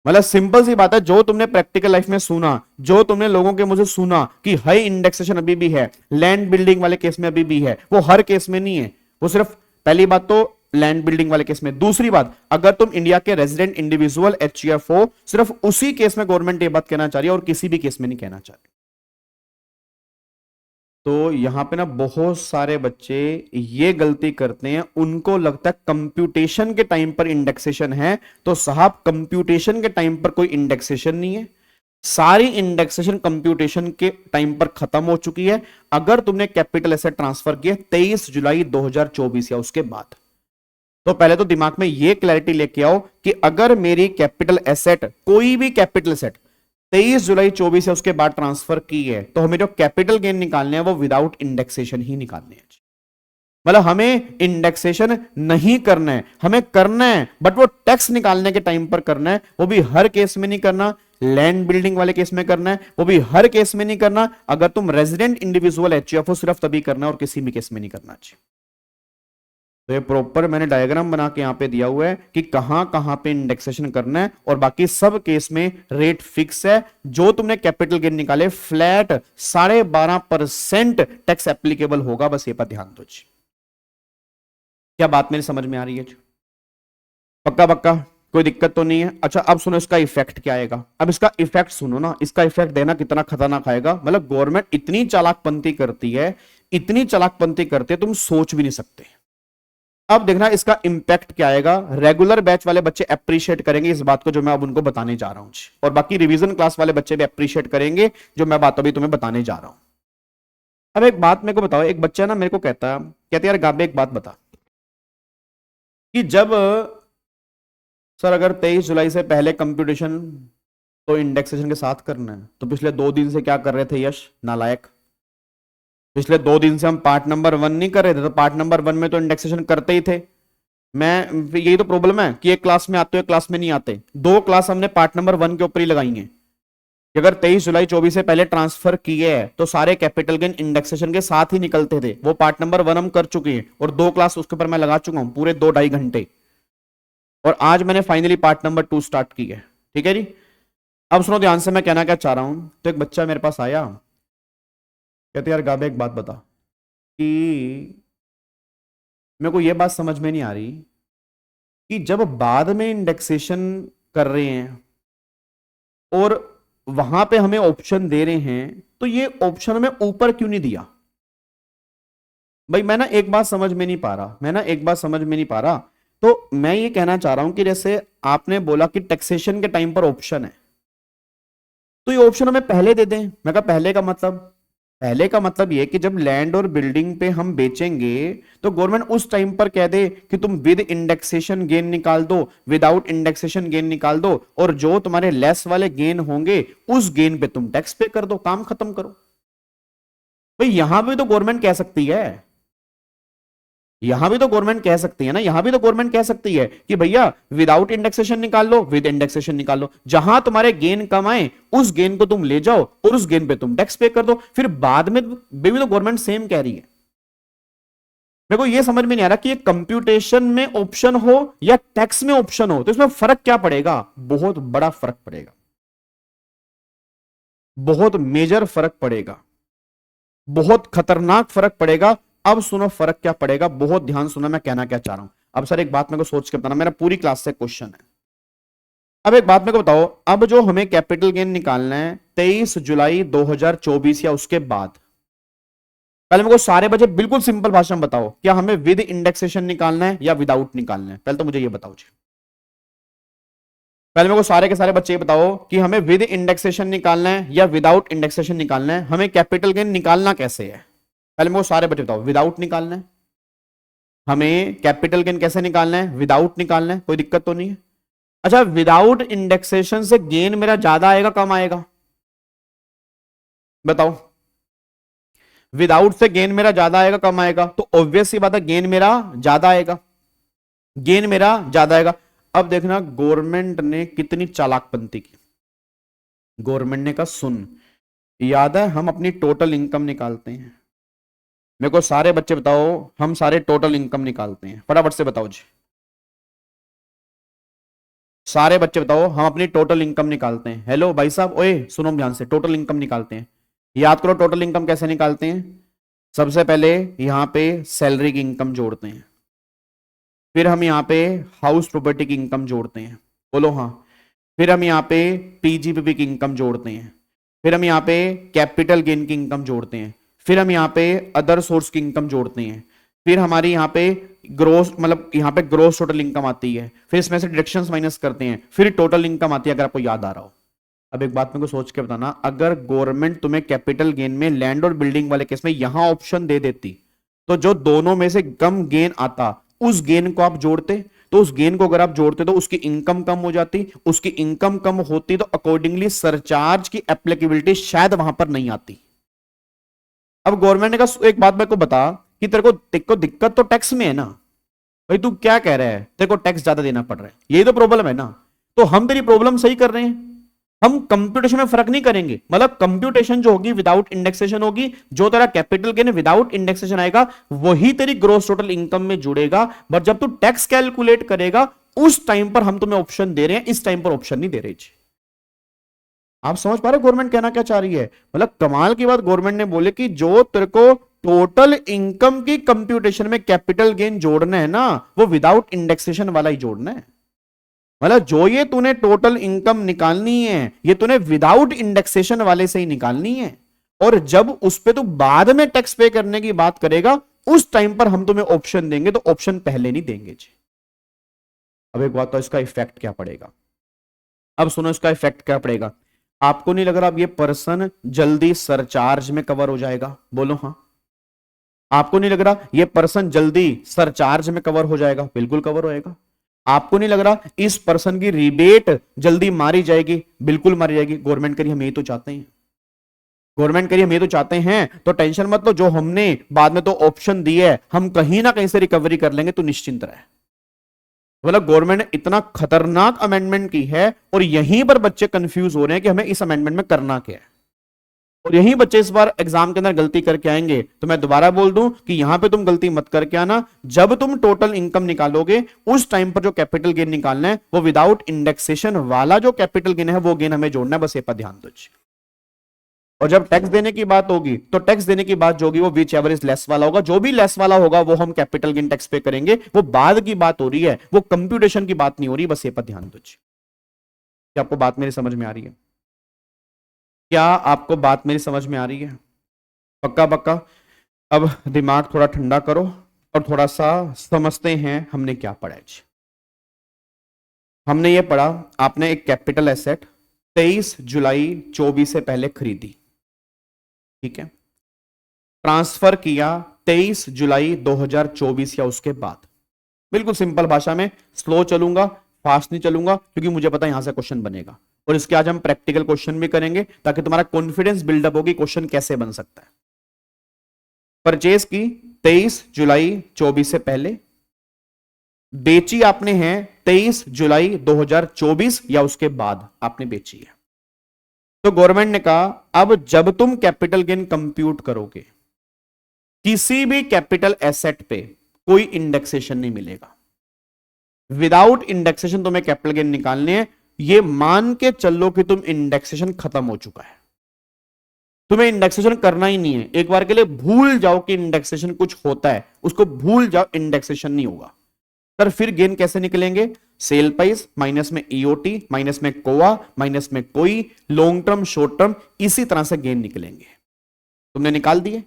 मतलब सिंपल सी बात है, जो तुमने प्रैक्टिकल लाइफ में सुना, जो तुमने लोगों के मुझे सुना कि हाई इंडेक्सेशन अभी भी है, लैंड बिल्डिंग वाले केस में अभी भी है, वो हर केस में नहीं है, वो सिर्फ पहली बात तो लैंड बिल्डिंग वाले केस में। दूसरी बात, अगर तुम इंडिया के रेजिडेंट इंडिविजुअल एचईएफ हो, सिर्फ उसी केस में गवर्नमेंट ये बात कहना चाह रही है और किसी भी केस में नहीं कहना चाह रही। तो यहां पे ना बहुत सारे बच्चे ये गलती करते हैं, उनको लगता है कंप्यूटेशन के टाइम पर इंडेक्सेशन है, तो साहब कंप्यूटेशन के टाइम पर कोई इंडेक्सेशन नहीं है, सारी इंडेक्सेशन कंप्यूटेशन के टाइम पर खत्म हो चुकी है। अगर तुमने कैपिटल एसेट ट्रांसफर किया 23 जुलाई 2024 या उसके बाद, तो पहले तो दिमाग में यह क्लैरिटी लेके आओ कि अगर मेरी कैपिटल एसेट, कोई भी कैपिटल एसेट 23 जुलाई 24 से उसके बाद ट्रांसफर की है, तो हमें जो कैपिटल गेन निकालने हैं वो विदाउट इंडेक्सेशन ही निकालने हैं। मतलब हमें इंडेक्सेशन नहीं करना है, हमें करना है बट वो टैक्स निकालने के टाइम पर करना है, वो भी हर केस में नहीं करना। लैंड बिल्डिंग वाले केस में करना है, वो भी हर केस में नहीं करना। अगर तुम रेजिडेंट इंडिविजुअल एचईएफ हो सिर्फ तभी करना है और किसी भी केस में नहीं करना चाहिए। तो ये प्रॉपर मैंने डायग्राम बना के यहां पे दिया हुआ है कि कहां कहां पे इंडेक्सेशन करना है, और बाकी सब केस में रेट फिक्स है। जो तुमने कैपिटल गेन निकाले फ्लैट 12.5% टैक्स एप्लीकेबल होगा, बस ये पर ध्यान दो जी। क्या बात मेरी समझ में आ रही है जी? पक्का पक्का, कोई दिक्कत तो नहीं है? अच्छा अब सुनो इसका इफेक्ट क्या आएगा। अब इसका इफेक्ट सुनो ना, इसका इफेक्ट देना कितना खतरनाक आएगा। मतलब गवर्नमेंट इतनी चालाकपंती करती है, इतनी चालाकपंती करती है, तुम सोच भी नहीं सकते। अब देखना इसका इंपैक्ट क्या आएगा। रेगुलर बैच वाले बच्चे अप्रिशिएट करेंगे इस बात को जो मैं अब उनको बताने जा रहा हूं, और बाकी रिवीजन क्लास वाले बच्चे भी अप्रिशिएट करेंगे जो मैं बात अभी तुम्हें बताने जा रहा हूं। अब एक बात मेरे को बताओ, एक बच्चा ना मेरे को कहता यार गाबे एक बात बता कि जब सर अगर 23 जुलाई से पहले कंप्यूटेशन तो इंडेक्सेशन के साथ करना है, तो पिछले 2 दिन से क्या कर रहे थे यश नालायक? पिछले 2 दिन से हम पार्ट नंबर 1 नहीं कर रहे थे, तो पार्ट नंबर 1 में तो इंडेक्सेशन करते ही थे। मैं यही तो प्रॉब्लम है कि एक क्लास में आते हो एक क्लास में नहीं आते। 2 क्लास हमने पार्ट नंबर 1 के ऊपर ही लगाई है। अगर 23 जुलाई 24 से पहले ट्रांसफर किए हैं तो सारे कैपिटल गेन इंडेक्सेशन के साथ ही निकलते थे। वो पार्ट नंबर 1 हम कर चुके हैं और 2 क्लास उसके ऊपर मैं लगा चुका हूं पूरे 2-2.5 घंटे, और आज मैंने फाइनली पार्ट नंबर 2 स्टार्ट की है। ठीक है जी। अब सुनो ध्यान से मैं कहना क्या चाह रहा हूं। तो एक बच्चा मेरे पास आया, कहते यार गाबे एक बात बता कि मेरे को यह बात समझ में नहीं आ रही कि जब बाद में इंडेक्सेशन कर रहे हैं और वहां पे हमें ऑप्शन दे रहे हैं, तो ये ऑप्शन हमें ऊपर क्यों नहीं दिया। भाई मैं ना एक बात समझ में नहीं पा रहा, तो मैं ये कहना चाह रहा हूं कि जैसे आपने बोला कि टैक्सेशन के टाइम पर ऑप्शन है, तो ये ऑप्शन हमें पहले दे दें। मैं कहा पहले का मतलब ये कि जब लैंड और बिल्डिंग पे हम बेचेंगे तो गवर्नमेंट उस टाइम पर कह दे कि तुम विद इंडेक्सेशन गेन निकाल दो, विदाउट इंडेक्सेशन गेन निकाल दो, और जो तुम्हारे लेस वाले गेन होंगे उस गेन पे तुम टैक्स पे कर दो, काम खत्म करो। भाई यहां भी तो गवर्नमेंट कह सकती है, यहां भी तो गवर्नमेंट कह सकती है कि भैया विदाउट इंडेक्सेशन निकाल लो, विद इंडेक्सेशन निकाल लो, जहां तुम्हारे गेन कम आए उस गेन को तुम ले जाओ और उस गेन पे तुम टैक्स पे कर दो। फिर बाद में भी तो गवर्नमेंट सेम कह रही है। मेरे को यह समझ में नहीं आ रहा कि ये कंप्यूटेशन में ऑप्शन हो या टैक्स में ऑप्शन हो, तो इसमें फर्क क्या पड़ेगा। बहुत बड़ा फर्क पड़ेगा, बहुत मेजर फर्क पड़ेगा, बहुत खतरनाक फर्क पड़ेगा। अब सुनो फर्क क्या पड़ेगा, बहुत ध्यान सुनो मैं कहना क्या चाह रहा हूं। अब सर एक बात मेरे को सोच के बताना, मेरा पूरी क्लास से क्वेश्चन है। अब एक बात मेरे को बताओ, अब जो हमें कैपिटल गेन निकालना है 23 जुलाई 2024 या उसके बाद, पहले मेरे को सारे बच्चे बिल्कुल सिंपल भाषा में बताओ, क्या हमें विद इंडेक्सेशन निकालना है या विदाउट निकालना है? पहले तो मुझे ये बताओ जी, पहले मेरे को सारे के सारे बच्चे ये बताओ कि हमें विद इंडेक्सेशन निकालना है या विदाउट इंडेक्सेशन निकालना है, हमें कैपिटल गेन निकालना कैसे है? पहले मेरे को सारे बच्चे बताओ, विदाउट निकालना है, हमें कैपिटल गेन कैसे निकालना है? विदाउट निकालना है, कोई दिक्कत तो नहीं है। अच्छा, विदाउट इंडेक्सेशन से गेन मेरा ज्यादा आएगा कम आएगा बताओ? विदाउट से गेन मेरा ज्यादा आएगा कम आएगा? तो ऑब्वियस सी बात है गेन मेरा ज्यादा आएगा, गेन मेरा ज्यादा आएगा। अब देखना गवर्नमेंट ने कितनी चालाकपंती की। गवर्नमेंट ने कहा सुन, याद है हम अपनी टोटल इनकम निकालते हैं, मेरे को सारे बच्चे बताओ हम सारे टोटल इनकम निकालते हैं, फटाफट से बताओ जी, सारे बच्चे बताओ हम अपनी टोटल इनकम निकालते हैं। हेलो भाई साहब, ओए सुनो ध्यान से, टोटल इनकम निकालते हैं। याद करो टोटल इनकम कैसे निकालते हैं। सबसे पहले यहां पे सैलरी की इनकम जोड़ते हैं, फिर हम यहां पे हाउस प्रॉपर्टी की इनकम जोड़ते हैं, बोलो हाँ, फिर हम यहां पे पीजीपीपी की इनकम जोड़ते हैं, फिर हम यहां पे कैपिटल गेन की इनकम जोड़ते हैं, फिर हम यहां पे अदर सोर्स की इनकम जोड़ते हैं, फिर हमारी यहां पे ग्रोस मतलब यहां पे ग्रोस टोटल इनकम आती है, फिर इसमें से डिडक्शंस माइनस करते हैं, फिर टोटल इनकम आती है, अगर आपको याद आ रहा हो। अब एक बात मेरे को सोच के बताना, अगर गवर्नमेंट तुम्हें कैपिटल गेन में लैंड और बिल्डिंग वाले केस में यहां ऑप्शन दे देती, तो जो दोनों में से कम गेन आता उस गेन को आप जोड़ते, तो उस गेन को अगर आप जोड़ते तो उसकी इनकम कम हो जाती, उसकी इनकम कम होती तो अकॉर्डिंगली सरचार्ज की एप्लीकेबिलिटी शायद वहां पर नहीं आती। अब गवर्नमेंट ने कहा एक बात मेरे को बता कि तेरे को दिक्कत तो टैक्स में है ना, भाई तू क्या कह रहा है तेरे को टैक्स ज्यादा देना पड़ रहा है, यही तो प्रॉब्लम है ना। तो हम तेरी प्रॉब्लम सही कर रहे हैं, हम कंप्यूटेशन में फर्क नहीं करेंगे, मतलब कंप्यूटेशन जो होगी विदाउट इंडेक्सेशन होगी, जो तेरा कैपिटल गेन विदाउट इंडेक्सेशन आएगा वही तेरी ग्रोस टोटल इनकम में जुड़ेगा। बट जब तू टैक्स कैलकुलेट करेगा उस टाइम पर हम तुम्हें ऑप्शन दे रहे हैं, इस टाइम पर ऑप्शन नहीं दे रहे। आप समझ पा रहे गवर्नमेंट कहना क्या चाह रही है? मतलब कमाल की बात, गवर्नमेंट ने बोले कि जो तेरे को टोटल इनकम की कंप्यूटेशन में कैपिटल गेन जोड़ना है ना, वो विदाउट इंडेक्सेशन वाला ही जोड़ना है। मतलब जो ये तूने टोटल इनकम निकालनी है ये तूने विदाउट इंडेक्सेशन वाले से ही निकालनी है, और जब उस पे तू बाद में टैक्स पे करने की बात करेगा उस टाइम पर हम तुम्हें ऑप्शन देंगे, तो ऑप्शन पहले नहीं देंगे जी। अब एक बात, तो इसका इफेक्ट क्या पड़ेगा? अब सुनो इसका इफेक्ट क्या पड़ेगा। आपको नहीं लग रहा अब ये पर्सन जल्दी सरचार्ज में कवर हो जाएगा? बोलो हाँ। आपको नहीं लग रहा ये पर्सन जल्दी सरचार्ज में कवर हो जाएगा? बिल्कुल कवर होएगा। आपको नहीं लग रहा इस पर्सन की रिबेट जल्दी मारी जाएगी? बिल्कुल मारी जाएगी। गवर्नमेंट करिए हम ये तो चाहते हैं, गवर्नमेंट करिए हम ये तो चाहते हैं, तो टेंशन मत लो, जो हमने बाद में तो ऑप्शन दिए है हम कहीं ना कहीं से रिकवरी कर लेंगे, तो निश्चिंत रहे। मतलब गवर्नमेंट ने इतना खतरनाक अमेंडमेंट की है और यहीं पर बच्चे कंफ्यूज हो रहे हैं कि हमें इस अमेंडमेंट में करना क्या है, और यही बच्चे इस बार एग्जाम के अंदर गलती करके आएंगे। तो मैं दोबारा बोल दूं कि यहां पे तुम गलती मत करके आना, जब तुम टोटल इनकम निकालोगे उस टाइम पर जो कैपिटल गेन निकालना है वो विदाउट इंडेक्सेशन वाला जो कैपिटल गेन है वो गेन हमें जोड़ना है, बस ये पर ध्यान दो। और जब टैक्स देने की बात होगी तो टैक्स देने की बात जो होगी वो विच एवर इज लेस वाला होगा, जो भी लेस वाला होगा वो हम कैपिटल गेन टैक्स पे करेंगे, वो बाद की बात हो रही है, वो कंप्यूटेशन की बात नहीं हो रही, बस ये पर ध्यान दो। क्या आपको बात मेरी समझ में आ रही है? क्या आपको बात मेरी समझ में आ रही है? पक्का पक्का। अब दिमाग थोड़ा ठंडा करो और थोड़ा सा समझते हैं हमने क्या पढ़ा है। हमने ये पढ़ा, आपने एक कैपिटल एसेट 23 जुलाई 24 से पहले खरीदी, ठीक है, ट्रांसफर किया 23 जुलाई 2024 या उसके बाद। बिल्कुल सिंपल भाषा में, स्लो चलूंगा, फास्ट नहीं चलूंगा, क्योंकि मुझे पता है यहां से क्वेश्चन बनेगा, और इसके आज हम प्रैक्टिकल क्वेश्चन भी करेंगे ताकि तुम्हारा कॉन्फिडेंस बिल्डअप होगी क्वेश्चन कैसे बन सकता है। परचेज की 23 जुलाई 24 से पहले, बेची आपने है 23 जुलाई 2024 या उसके बाद आपने बेची है। तो गवर्नमेंट ने कहा अब जब तुम कैपिटल गेन कंप्यूट करोगे किसी भी कैपिटल एसेट पे कोई इंडेक्सेशन नहीं मिलेगा। विदाउट इंडेक्सेशन तुम्हें कैपिटल गेन निकालने हैं, ये मान के चलो कि तुम इंडेक्सेशन खत्म हो चुका है। तुम्हें इंडेक्सेशन करना ही नहीं है, एक बार के लिए भूल जाओ कि इंडेक्सेशन कुछ होता है, उसको भूल जाओ, इंडेक्सेशन नहीं होगा। सर फिर गेन कैसे निकलेंगे? सेल प्राइस माइनस में ईओटी माइनस में कोआ माइनस में कोई, लॉन्ग टर्म शॉर्ट टर्म, इसी तरह से गेन निकलेंगे। तुमने निकाल दिए।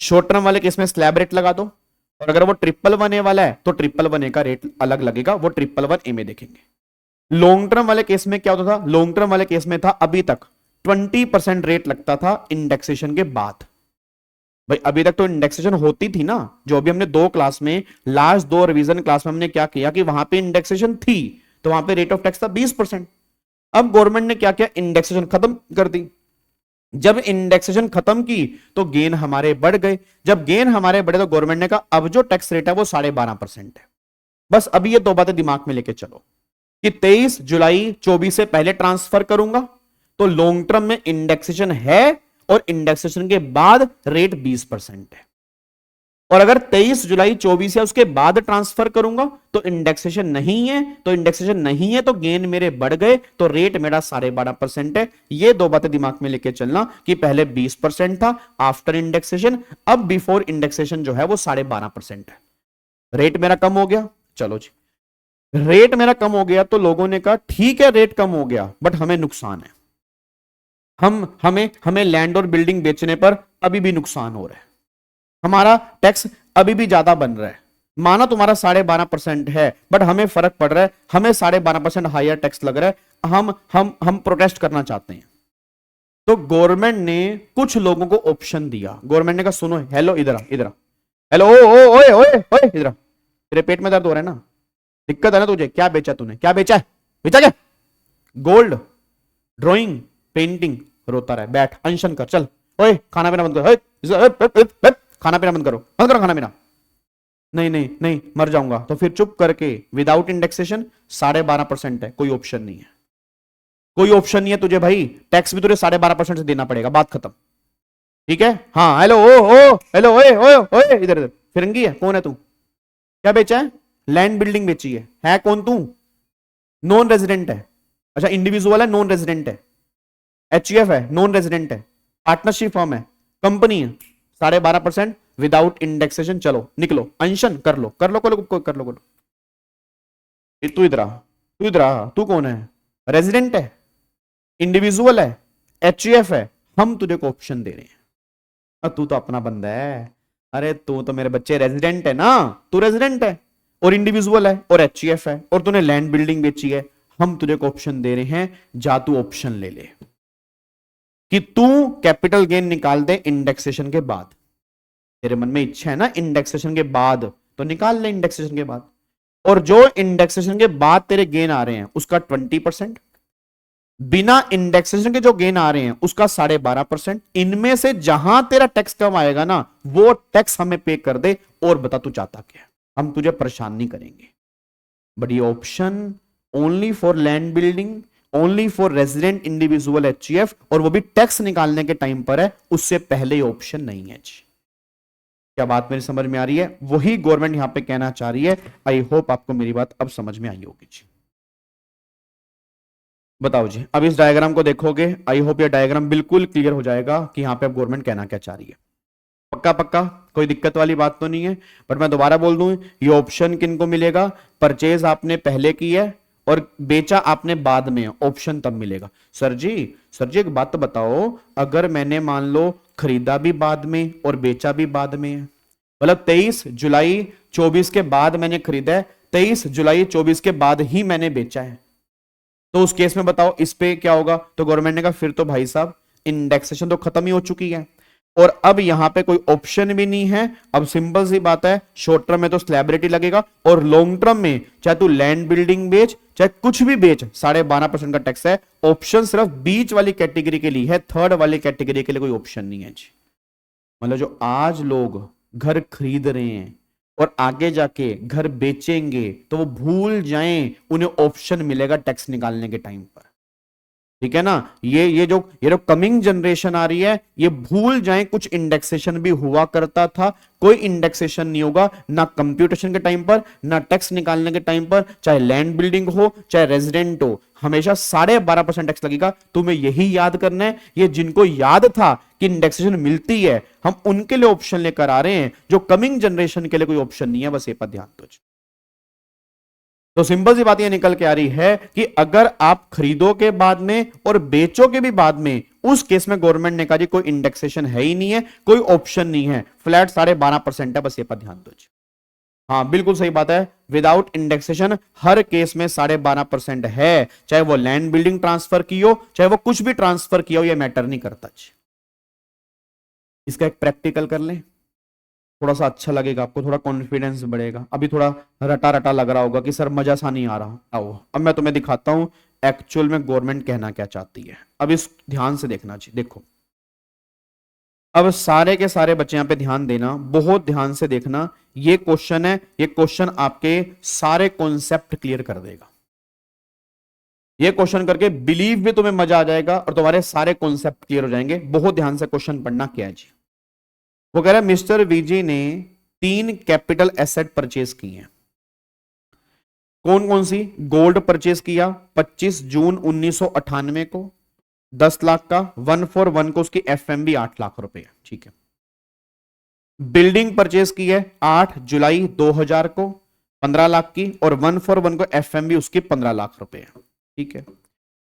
शॉर्ट टर्म वाले केस में स्लैब रेट लगा दो, और अगर वो ट्रिपल वन ए वाला है तो ट्रिपल वन ए का रेट अलग लगेगा, वो ट्रिपल वन ए में देखेंगे। लॉन्ग टर्म वाले केस में क्या होता था? लॉन्ग टर्म वाले केस में था अभी तक 20% रेट लगता था इंडेक्सेशन के बाद। भाई अभी तक तो इंडेक्सेशन होती थी ना, जो अभी हमने 2 क्लास में, लास्ट 2 रिवीजन क्लास में हमने क्या किया कि वहां पे इंडेक्सेशन थी तो वहां पे रेट ऑफ टैक्स था 20%। अब गवर्नमेंट ने क्या किया? इंडेक्सेशन खत्म कर दी। जब इंडेक्सेशन खत्म की तो गेन हमारे बढ़ गए। जब गेन हमारे बढ़े तो गवर्नमेंट ने कहा अब जो टैक्स रेट है वो 12.5% है। बस अभी ये 2 बातें दिमाग में लेके चलो कि 23 जुलाई 24 से पहले ट्रांसफर करूंगा तो लॉन्ग टर्म में इंडेक्सेशन है और इंडेक्सेशन के बाद रेट 20% है, और अगर 23 जुलाई 24 या उसके बाद ट्रांसफर करूंगा तो इंडेक्सेशन नहीं है, तो इंडेक्सेशन नहीं है तो गेन मेरे बढ़ गए तो रेट मेरा 12.5% है। ये 2 बातें दिमाग में लेके चलना कि पहले 20% था आफ्टर इंडेक्सेशन, अब बिफोर इंडेक्सेशन जो है वो 12.5% है। रेट मेरा कम हो गया, चलो जी रेट मेरा कम हो गया तो लोगों ने कहा ठीक है रेट कम हो गया बट हमें नुकसान है, हमें लैंड और बिल्डिंग बेचने पर अभी भी नुकसान हो रहा है, हमारा टैक्स अभी भी ज्यादा बन रहा है। माना तुम्हारा 12.5% है बट हमें फर्क पड़ रहा है, हमें 12.5% हायर टैक्स लग रहा है, हम प्रोटेस्ट करना चाहते हैं। तो गवर्नमेंट ने कुछ लोगों को ऑप्शन दिया। गवर्नमेंट ने कहा सुनो, हेलो इधर इधर, हेलो ओए ओए ओए इधर, तेरे पेट में दर्द हो रहा है ना, दिक्कत है ना तुझे, क्या बेचा तूने, क्या बेचा है, बेचा क्या? गोल्ड, ड्राइंग, पेंटिंग, रोता रहे, बैठ अनशन कर, चल ओए खाना पीना बंद करो, खाना पीना बंद करो, बंद करो खाना पीना। नहीं नहीं नहीं मर जाऊंगा, तो फिर चुप करके विदाउट इंडेक्सेशन 12.5% है, कोई ऑप्शन नहीं है, कोई ऑप्शन नहीं है तुझे भाई, टैक्स भी तुझे 12.5% से देना पड़ेगा, बात खत्म। ठीक है, हाँ हेलो ओ हेलो ओए ओए ओए इधर इधर, फिरंगी है, कौन है तू, क्या बेचा है? लैंड बिल्डिंग बेची है कौन तू? नॉन रेजिडेंट है, अच्छा इंडिविजुअल है, नॉन रेजिडेंट है, एचयूएफ है, नॉन रेजिडेंट है, पार्टनरशिप फर्म है, कंपनी है, 12.5% विदाउट इंडेक्सेशन, चलो निकलो अनशन कर लो कर लो कर लो कर लो कर लो। तू इधर आ, तू इधर आ, तू कौन है? रेजिडेंट है, इंडिविजुअल है, एचयूएफ है, हम तुझे को ऑप्शन दे रहे हैं, तू तो अपना बंदा है, अरे तू तो मेरे बच्चे रेजिडेंट है ना, तू रेजिडेंट है और इंडिविजुअल है और एचयूएफ है और तूने लैंड बिल्डिंग बेची है, हम तुझे को ऑप्शन दे रहे हैं, जा तू ऑप्शन ले ले कि तू कैपिटल गेन निकाल दे इंडेक्सेशन के बाद। तेरे मन में इच्छा है ना इंडेक्सेशन के बाद, तो निकाल ले इंडेक्सेशन के बाद, और जो इंडेक्सेशन के बाद तेरे गेन आ रहे हैं उसका 20%, बिना इंडेक्सेशन के जो गेन आ रहे हैं उसका 12.5%, इनमें से जहां तेरा टैक्स कम आएगा ना वो टैक्स हमें पे कर दे, और बता तू चाहता क्या, हम तुझे परेशान नहीं करेंगे। बट ये option only for land building, only for resident individual HUF, और वो भी टैक्स निकालने के टाइम पर है, उससे पहले ऑप्शन नहीं है जी। क्या बात मेरी समझ में आ रही है? वही गवर्नमेंट यहां पे कहना चाह रही है। आई होप आपको मेरी बात अब समझ में आई होगी जी। बताओ जी, अब इस डायग्राम को देखोगे, आई होप ये डायग्राम बिल्कुल क्लियर हो जाएगा कि यहां पे अब गवर्नमेंट कहना क्या चाह रही है। पक्का पक्का, कोई दिक्कत वाली बात तो नहीं है। पर मैं दोबारा बोल दूं, ये ऑप्शन किनको मिलेगा? परचेज आपने पहले की है और बेचा आपने बाद में, ऑप्शन तब मिलेगा। सर जी एक बात तो बताओ, अगर मैंने मान लो खरीदा भी बाद में और बेचा भी बाद में, मतलब 23 जुलाई 24 के बाद मैंने खरीदा है, 23 जुलाई 24 के बाद ही मैंने बेचा है, तो उस केस में बताओ इस पे क्या होगा? तो गवर्नमेंट ने कहा फिर तो भाई साहब इंडेक्सेशन तो खत्म ही हो चुकी है और अब यहां पे कोई ऑप्शन भी नहीं है। अब सिंपल सी बात है, शॉर्ट टर्म में तो स्लैब रेट ही लगेगा और लॉन्ग टर्म में चाहे तू लैंड बिल्डिंग बेच चाहे कुछ भी बेच, 12.5% का टैक्स है। ऑप्शन सिर्फ बीच वाली कैटेगरी के लिए है, थर्ड वाली कैटेगरी के लिए कोई ऑप्शन नहीं है जी। मतलब जो आज लोग घर खरीद रहे हैं और आगे जाके घर बेचेंगे तो वो भूल जाएं उन्हें ऑप्शन मिलेगा टैक्स निकालने के टाइम पर। ठीक है ना। ये जो कमिंग जनरेशन आ रही है, ये भूल जाएं कुछ इंडेक्सेशन भी हुआ करता था। कोई इंडेक्सेशन नहीं होगा ना कंप्यूटेशन के टाइम पर, ना टैक्स निकालने के टाइम पर, चाहे लैंड बिल्डिंग हो चाहे रेजिडेंट हो, हमेशा 12.5% टैक्स लगेगा। तुम्हें यही याद करना है। ये जिनको याद था कि इंडेक्सेशन मिलती है, हम उनके लिए ऑप्शन लेकर आ रहे हैं, जो कमिंग जनरेशन के लिए कोई ऑप्शन नहीं है। बस ये पर ध्यान दो। तो सिंपल सी बात यह निकल के आ रही है कि अगर आप खरीदो के बाद में और बेचो के भी बाद में, उस केस में गवर्नमेंट ने कहा जी कोई इंडेक्सेशन है ही नहीं है, कोई ऑप्शन नहीं है, फ्लैट 12.5% है। बस ये पर ध्यान दो। हाँ बिल्कुल सही बात है, विदाउट इंडेक्सेशन हर केस में 12.5% है, चाहे वो लैंड बिल्डिंग ट्रांसफर की हो, चाहे वो कुछ भी ट्रांसफर किया हो, ये मैटर नहीं करता। इसका एक प्रैक्टिकल कर लें, थोड़ा सा अच्छा लगेगा आपको, थोड़ा कॉन्फिडेंस बढ़ेगा। अभी थोड़ा रटा रटा लग रहा होगा कि सर मजा सा नहीं आ रहा। आओ अब मैं तुम्हें दिखाता हूं एक्चुअल में गवर्नमेंट कहना क्या चाहती है। अब इस ध्यान से देखना चाहिए। देखो अब सारे के सारे बच्चे यहां पे ध्यान देना, बहुत ध्यान से देखना। ये क्वेश्चन है, ये क्वेश्चन आपके सारे कॉन्सेप्ट क्लियर कर देगा। ये क्वेश्चन करके बिलीव भी तुम्हें मजा आ जाएगा और तुम्हारे सारे कॉन्सेप्ट क्लियर हो जाएंगे। बहुत ध्यान से क्वेश्चन पढ़ना। क्या है जी, वो कह रहा है मिस्टर वीजी ने 3 कैपिटल एसेट परचेज की हैं। कौन कौन सी? गोल्ड परचेज किया 25 जून 1998 को 10 लाख का, 141 को उसकी एफएमबी 8 लाख रुपए। ठीक है। बिल्डिंग परचेज की है 8 जुलाई 2000 को 15 लाख की, और 141 को एफएमबी उसकी 15 लाख रुपए। ठीक है।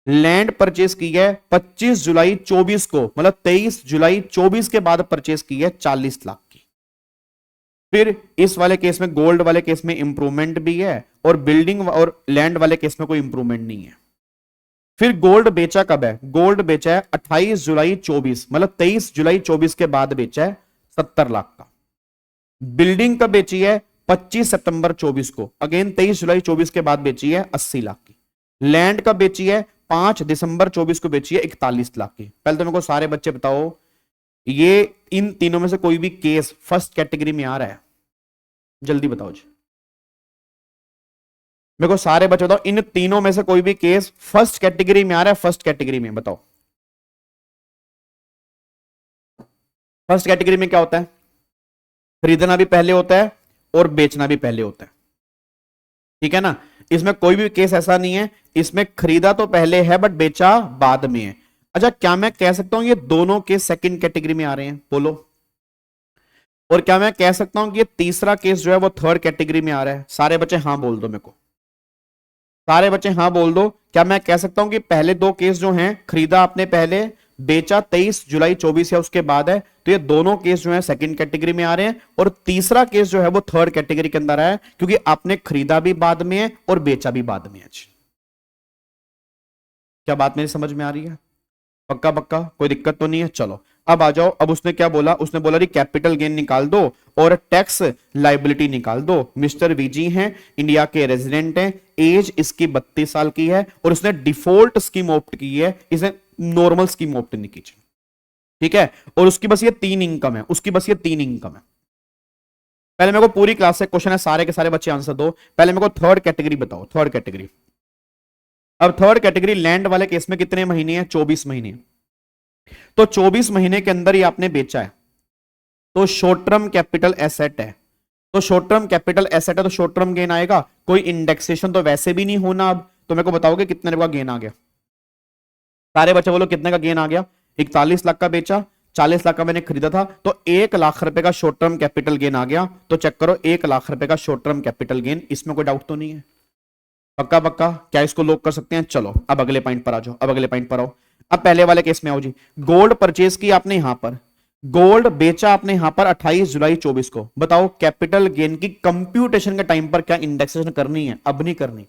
लैंड परचेज की है 25 जुलाई 24 को, मतलब 23 जुलाई 24 के बाद परचेज की है 40 लाख की। फिर इस वाले केस में, गोल्ड वाले केस में इंप्रूवमेंट भी है, और बिल्डिंग और लैंड वाले केस में कोई इंप्रूवमेंट नहीं है। फिर गोल्ड बेचा कब है? गोल्ड बेचा है 28 जुलाई 24, मतलब 23 जुलाई 24 के बाद बेचा है 70 लाख का। बिल्डिंग कब बेची है? 25 सितंबर 24 को, अगेन 23 जुलाई 24 के बाद बेची है 80 लाख की। लैंड कब बेची है? 5 दिसंबर 24 को बेची है 41 लाख की। पहले तो मेरे को सारे बच्चे बताओ, ये इन तीनों में से कोई भी केस फर्स्ट कैटेगरी में आ रहा है? जल्दी बताओ जी, मेरे को सारे बच्चे बताओ, इन तीनों में से कोई भी केस फर्स्ट कैटेगरी में आ रहा है? फर्स्ट कैटेगरी में बताओ। फर्स्ट कैटेगरी में क्या होता है? खरीदना भी पहले होता है और बेचना भी पहले होता है। ठीक है ना। इसमें कोई भी केस ऐसा नहीं है, इसमें खरीदा तो पहले है बट बेचा बाद में है। अच्छा, क्या मैं कह सकता हूं ये दोनों केस सेकंड कैटेगरी में आ रहे हैं? बोलो। और क्या मैं कह सकता हूं कि ये तीसरा केस जो है वो थर्ड कैटेगरी में आ रहा है? सारे बच्चे हाँ बोल दो मेरे को, सारे बच्चे हाँ बोल दो। क्या मैं कह सकता हूं कि पहले दो केस जो हैं, खरीदा आपने पहले, बेचा 23 जुलाई 24 या उसके बाद है, तो ये दोनों केस जो है सेकंड कैटेगरी में आ रहे हैं, और तीसरा केस जो है वो थर्ड कैटेगरी के अंदर है, क्योंकि आपने खरीदा भी बाद में है और बेचा भी बाद में है। क्या बात मेरी समझ में आ रही है? पक्का पक्का, कोई दिक्कत तो नहीं है? चलो अब आ जाओ। अब उसने क्या बोला? उसने बोला जी कैपिटल गेन निकाल दो और टैक्स लाइबिलिटी निकाल दो। मिस्टर वीजी हैं, इंडिया के रेजिडेंट हैं, एज इसकी 32 साल की है, और उसने डिफॉल्ट स्कीम ऑप्ट की है, इसने नॉर्मल स्कीम ऑप्ट नहीं की। ठीक है। और उसकी बस ये 3 इनकम है, उसकी बस ये 3 इनकम है। पहले मेरे को पूरी क्लास से क्वेश्चन है, सारे के सारे बच्चे आंसर दो। पहले मेरे को थर्ड कैटेगरी बताओ, थर्ड कैटेगरी। अब थर्ड कैटेगरी लैंड वाले केस में कितने महीने हैं? 24 महीने। तो 24 महीने के अंदर ही आपने बेचा है, तो शॉर्ट टर्म कैपिटल एसेट है। तो शॉर्ट टर्म कैपिटल एसेट है तो शॉर्ट टर्म गेन आएगा। कोई इंडेक्सेशन तो वैसे भी नहीं होना। अब तो मेरे को बताओगे कितने रुपए का गेन आ गया? सारे बच्चे बोलो कितने का गेन आ गया? 41 लाख का बेचा, 40 लाख का मैंने खरीदा था, तो 1 लाख रुपए का शॉर्ट टर्म कैपिटल गेन आ गया। तो चेक करो, 1 लाख रुपए का शॉर्ट टर्म कैपिटल गेन, इसमें कोई डाउट तो नहीं है? पक्का पक्का, क्या इसको लॉक कर सकते हैं? चलो अब अगले पॉइंट पर आ जाओ, अब अगले पॉइंट पर आओ। अब पहले वाले केस में आओ जी। गोल्ड परचेज की आपने यहां पर, गोल्ड बेचा आपने यहां पर 28 जुलाई 24 को। बताओ कैपिटल गेन की कंप्यूटेशन के टाइम पर क्या इंडेक्सेशन करनी है? अब नहीं करनी।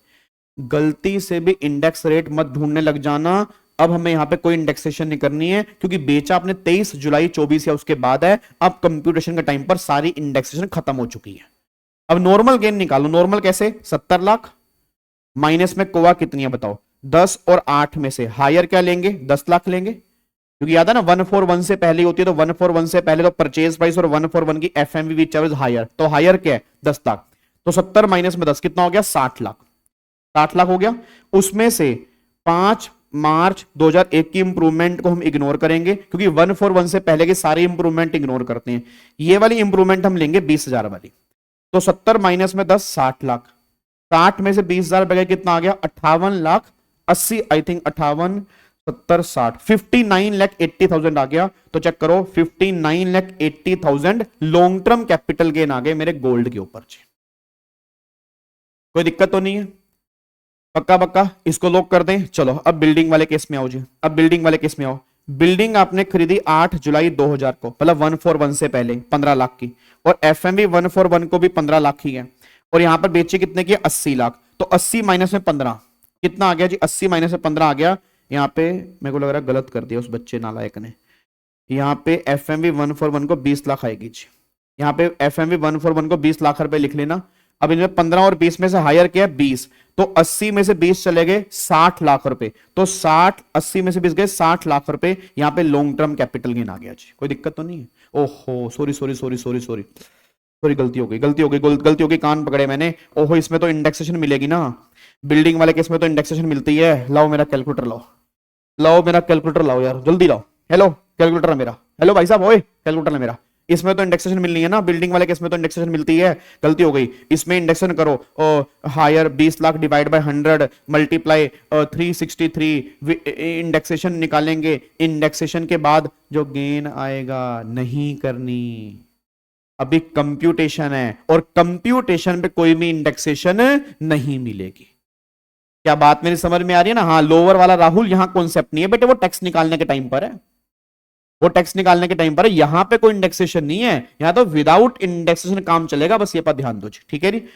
गलती से भी इंडेक्स रेट मत ढूंढने लग जाना। अब हमें यहां पे कोई इंडेक्सेशन नहीं करनी है, क्योंकि बेचा आपने 23 जुलाई 24 या उसके बाद है। अब कंप्यूटेशन के टाइम पर सारी इंडेक्सेशन खत्म हो चुकी है। अब नॉर्मल गेन निकालो। नॉर्मल कैसे? 70 लाख माइनस में कोवा कितनी है बताओ? 10 और 8 में से हायर क्या लेंगे? 10 लाख लेंगे, क्योंकि याद है ना 141 से पहले होती है, तो 141 से पहले तो परचेज प्राइस और 141 की एफएमवी विच इज हायर, तो हायर क्या है? 10 लाख। तो 70 माइनस में 10 कितना हो गया? 60 लाख। 60 लाख हो गया। उसमें से 5 मार्च 2001 की इंप्रूवमेंट को हम इग्नोर करेंगे क्योंकि 141 से पहले के सारे इंप्रूवमेंट इग्नोर करते हैं। ये वाली इंप्रूवमेंट हम लेंगे 20,000 वाली। तो 70 माइनस में 10, 60 लाख। 60 में से 20,000 बगैर कितना आ गया? 58,80,000 आई थिंक 58, 70, 60, 59,80,000 आ गया। तो चेक करो 59,80,000 लॉन्ग टर्म कैपिटल गेन आ गए मेरे गोल्ड के ऊपर। कोई दिक्कत तो नहीं है? पक्का पक्का इसको लॉक कर दें। चलो अब बिल्डिंग वाले केस में आओ जी। अब बिल्डिंग वाले केस में आओ। बिल्डिंग आपने खरीदी 8 जुलाई 2000 को, मतलब 141 से पहले 15 लाख की, और एफएमवी 141 को भी 15 लाख की है, और यहां पर बेची कितने की? 80 लाख। तो 80 माइनस में 15 कितना आ गया जी? 80 माइनस में 15 आ गया। यहां पे मेरे को लग रहा है गलत कर दिया उस बच्चे नालायक ने। यहां पे एफएमवी 141 को 20 लाख आएगी जी। यहां पे एफएमवी 141 को 20 लाख रुपए लिख लेना। अब इनमें 15 और 20 में से हायर किया 20, तो 80 में से 20 चले गए 60 लाख रुपए। तो 60, 80 में से 20 गए 60 लाख रुपए। यहां पे लॉन्ग टर्म कैपिटल गेन आ गया जी। कोई दिक्कत तो नहीं है? ओहो sorry sorry sorry sorry sorry sorry, गलती हो गई, गलती हो गई, गलती हो गई, कान पकड़े मैंने। ओहो इसमें तो इंडेक्सेशन मिलेगी ना, बिल्डिंग वाले केस में तो इंडेक्सेशन मिलती है। लाओ मेरा कैलकुलेटर लाओ, लाओ मेरा कैलकुलेटर लाओ यार, जल्दी लाओ। हेलो कैलकुलेटर है मेरा, हेलो भाई साहब, ओए कैलकुलेटर है मेरा। इसमें तो इंडेक्सेशन मिलनी है ना, बिल्डिंग वाले केस में तो इंडेक्सेशन मिलती है। गलती हो गई, इसमें इंडेक्सेशन करो। Higher 20 lakh divide by 100 multiply 363, indexation निकालेंगे। इंडेक्सेशन के बाद जो गेन आएगा नहीं करनी, अभी कंप्यूटेशन है, और कंप्यूटेशन पे कोई भी इंडेक्सेशन नहीं मिलेगी। क्या बात मेरी समझ में आ रही है ना? हाँ, लोअर वाला राहुल यहां कॉन्सेप्ट नहीं है बेटे, वो टैक्स निकालने के टाइम पर है, वो टैक्स निकालने के टाइम पर है। यहां पे कोई इंडेक्सेशन नहीं है, यहां तो विदाउट इंडेक्सेशन काम चलेगा। बस ये पर ध्यान दो, ठीक है जी। तो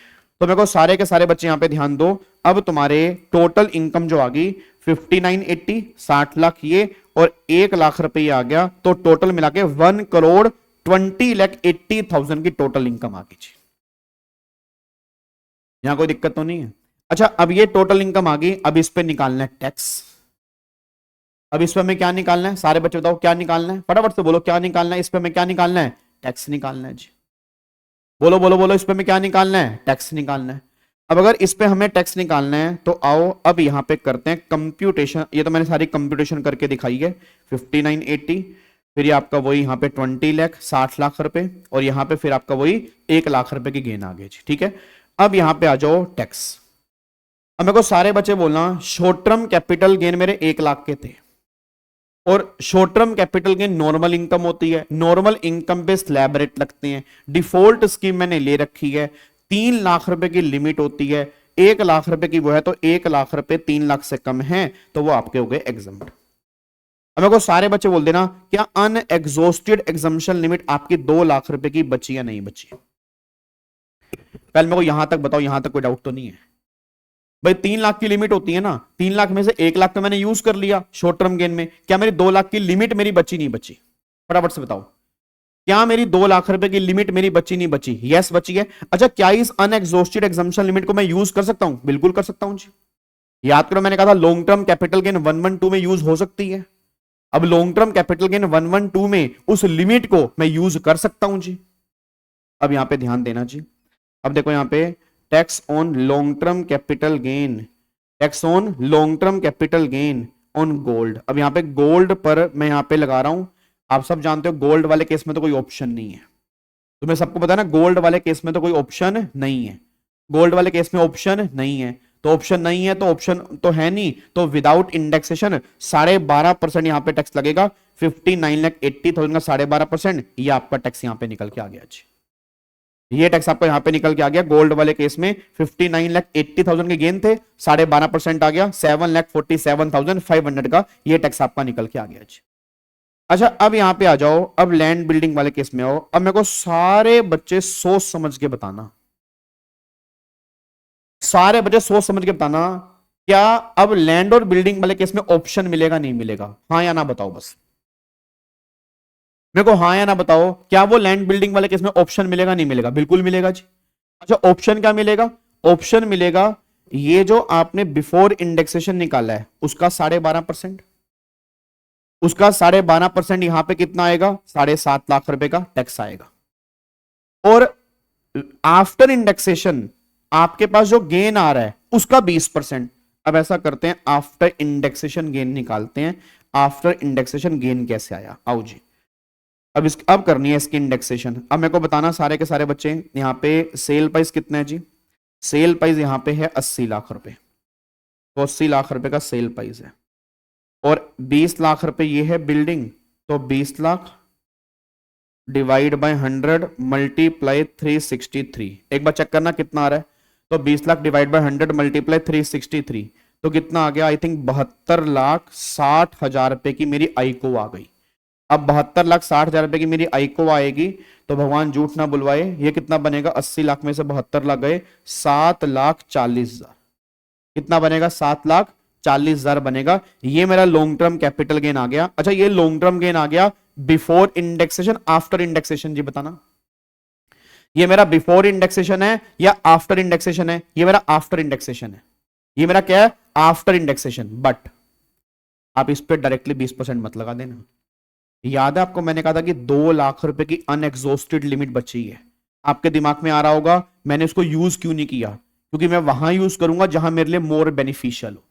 मेरे को सारे के सारे बच्चे यहां पे ध्यान दो। अब तुम्हारे टोटल इनकम जो आ गई 5980, 60 लाख ये, और 1 लाख रुपए आ गया। तो टोटल मिला के 1,20,80,000 की टोटल इनकम आ गई जी। यहां कोई दिक्कत तो नहीं है? अच्छा, अब ये टोटल इनकम आ गई। अब इस पे निकालना है टैक्स। अब इस पे हमें क्या निकालना है? सारे बच्चे बताओ क्या निकालना है, फटाफट से बोलो क्या निकालना है। इस पे हमें क्या निकालना है? टैक्स निकालना है जी। बोलो बोलो बोलो, इस पे हमें क्या निकालना है? टैक्स निकालना है। अब अगर इस पे हमें टैक्स निकालना है तो आओ अब यहां पे करते हैं कंप्यूटेशन। ये तो मैंने सारी कंप्यूटेशन करके दिखाई है। 5980, फिर ये आपका वही यहां पे 20 लाख 60 लाख रुपए, और यहां पे फिर आपका वही 1 लाख रुपए की गेन आ गई, ठीक है। अब यहां पे आ जाओ टैक्स। अब मेरे को सारे बच्चे बोलना, शॉर्ट टर्म कैपिटल गेन मेरे 1 लाख के थे, और short term capital gain normal income होती है। नॉर्मल इनकम पे स्लैब रेट लगते हैं। डिफॉल्ट स्कीम मैंने ले रखी है, 3 लाख रुपए की लिमिट होती है। 1 लाख रुपए की वो है, तो 1 लाख रुपए 3 लाख से कम है तो वो आपके हो गए एग्जम्प्ट। अब मेरे को सारे बच्चे बोल देना, क्या अनएग्जॉस्टेड एग्जम्पशन लिमिट आपकी 2 लाख रुपए की बची या नहीं बची? पहले मेरे को यहां तक बताओ, यहां तक कोई डाउट तो नहीं है? भाई 3 लाख की लिमिट होती है ना, 3 लाख में से 1 लाख तो मैंने यूज कर लिया शॉर्ट टर्म गेन में। क्या मेरी 2 लाख की लिमिट मेरी बची नहीं बची? फटाफट से बताओ, क्या मेरी 2 लाख रुपए की लिमिट मेरी बची नहीं बची? यस बची है। अच्छा, क्या इस अनएग्जॉस्टेड एग्जम्पशन लिमिट को मैं यूज कर सकता हूं? बिल्कुल कर सकता हूं जी। याद करो मैंने कहा था लॉन्ग टर्म कैपिटल गेन 112 में यूज हो सकती है। अब लॉन्ग टर्म कैपिटल गेन 112 में उस लिमिट को मैं यूज कर सकता हूं जी। अब यहां पे ध्यान देना जी। अब देखो यहां पे tax on long term capital gain, tax on long term capital gain on gold. अब यहां पे गोल्ड पर मैं यहां पे लगा रहा हूं। आप सब जानते हो गोल्ड वाले केस में तो कोई ऑप्शन नहीं है। तुम्हें सबको पता है ना, गोल्ड वाले केस में तो कोई ऑप्शन नहीं है। गोल्ड वाले केस में ऑप्शन नहीं है, तो ऑप्शन नहीं है तो ऑप्शन तो है नहीं, तो विदाउट इंडेक्सेशन 12.5% यहां पे टैक्स लगेगा। 59,80,000 का 12.5%, ये आपका टैक्स यहां पे निकल के आ गया जी। ये टैक्स आपको यहां पे निकल के आ गया। गोल्ड वाले केस में 59,80,000 के गेन थे, 12.5% आ गया 7,47,500 का ये टैक्स आपका निकल के आ गया जी। अच्छा, अब यहां पे आ जाओ, अब लैंड बिल्डिंग वाले केस में आओ। अब मेरे को सारे बच्चे सोच समझ के बताना, सारे बच्चे सोच समझ के बताना, क्या अब लैंड और बिल्डिंग वाले केस में ऑप्शन मिलेगा नहीं मिलेगा? हाँ या ना बताओ बस मेरे को, हाँ या ना बताओ। क्या वो लैंड बिल्डिंग वाले केस में ऑप्शन मिलेगा नहीं मिलेगा? बिल्कुल मिलेगा जी। अच्छा, ऑप्शन क्या मिलेगा? ऑप्शन मिलेगा ये जो आपने बिफोर इंडेक्सेशन निकाला है उसका 12.5%, उसका 12.5% यहां पे कितना आएगा? 7.5 लाख रुपए का टैक्स आएगा। और आफ्टर इंडेक्सेशन आपके पास जो गेन आ रहा है उसका 20%। अब ऐसा करते हैं, आफ्टर इंडेक्सेशन गेन निकालते हैं। आफ्टर इंडेक्सेशन गेन कैसे आया, आओ जी। अब करनी है इसकी इंडेक्सेशन। अब मेरे को बताना सारे के सारे बच्चे, यहाँ पे सेल प्राइस कितना है जी? सेल प्राइस यहाँ पे है 80 लाख रुपए, तो 80 लाख रुपए का सेल प्राइस है। और 20 लाख रुपए ये है बिल्डिंग, तो 20 लाख डिवाइड बाय 100 मल्टीप्लाई 363। एक बार चेक करना कितना आ रहा है। तो 20 लाख डिवाइड बाय 100 मल्टीप्लाई 363, तो कितना आ गया? आई थिंक 72,60,000 रुपए की मेरी आईको आ गई। अब 72,60,000 रुपए की मेरी आईको आएगी, तो भगवान झूठ ना बुलवाए, ये कितना बनेगा? 80 लाख में से 72 लाख गए, 7,40,000। कितना बनेगा? 7,40,000 बनेगा। ये मेरा लॉन्ग टर्म कैपिटल गेन आ गया। अच्छा, ये लॉन्ग टर्म गेन आ गया बिफोर इंडेक्सेशन आफ्टर इंडेक्सेशन, जी बताना। ये मेरा बिफोर इंडेक्सेशन है या आफ्टर इंडेक्सेशन है? ये मेरा आफ्टर इंडेक्सेशन है। ये मेरा क्या है? After indexation. बट आप इस पे डायरेक्टली 20% मत लगा देना। याद है आपको मैंने कहा था कि 2 लाख रुपए की अनएग्जॉस्टेड लिमिट बची है। आपके दिमाग में आ रहा होगा मैंने उसको यूज क्यों नहीं किया? क्योंकि मैं वहां यूज करूंगा जहां मेरे लिए मोर बेनिफिशियल हो।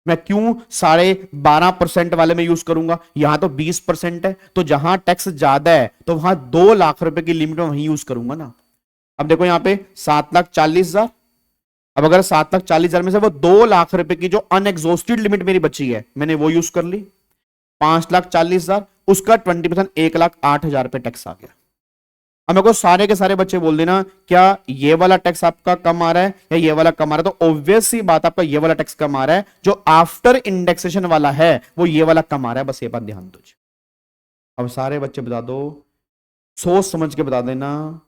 मैं क्यों 12.5% वाले में यूज करूंगा? यहां तो 20% है, तो जहां टैक्स ज्यादा है तो वहां 2 लाख रुपए की लिमिट में वहीं यूज करूंगा ना। अब देखो यहां पे 7,40,000। अब अगर 7,40,000 में से वो 2 लाख रुपए की जो अनएग्जॉस्टेड लिमिट मेरी बची है मैंने वो यूज कर ली, 5,40,000, उसका 20% 1,08,000 रुपए टैक्स आ गया। अब मेरे को सारे के सारे बच्चे बोल देना क्या ये वाला टैक्स आपका कम आ रहा है या ये वाला कम आ रहा है? तो ऑब्वियस सी बात आपका ये वाला टैक्स कम आ रहा है, जो आफ्टर इंडेक्सेशन वाला है वो ये वाला कम आ रहा है। बस ये बात ध्यान दो। अब सारे बच्चे बता दो, सोच समझ के बता देना,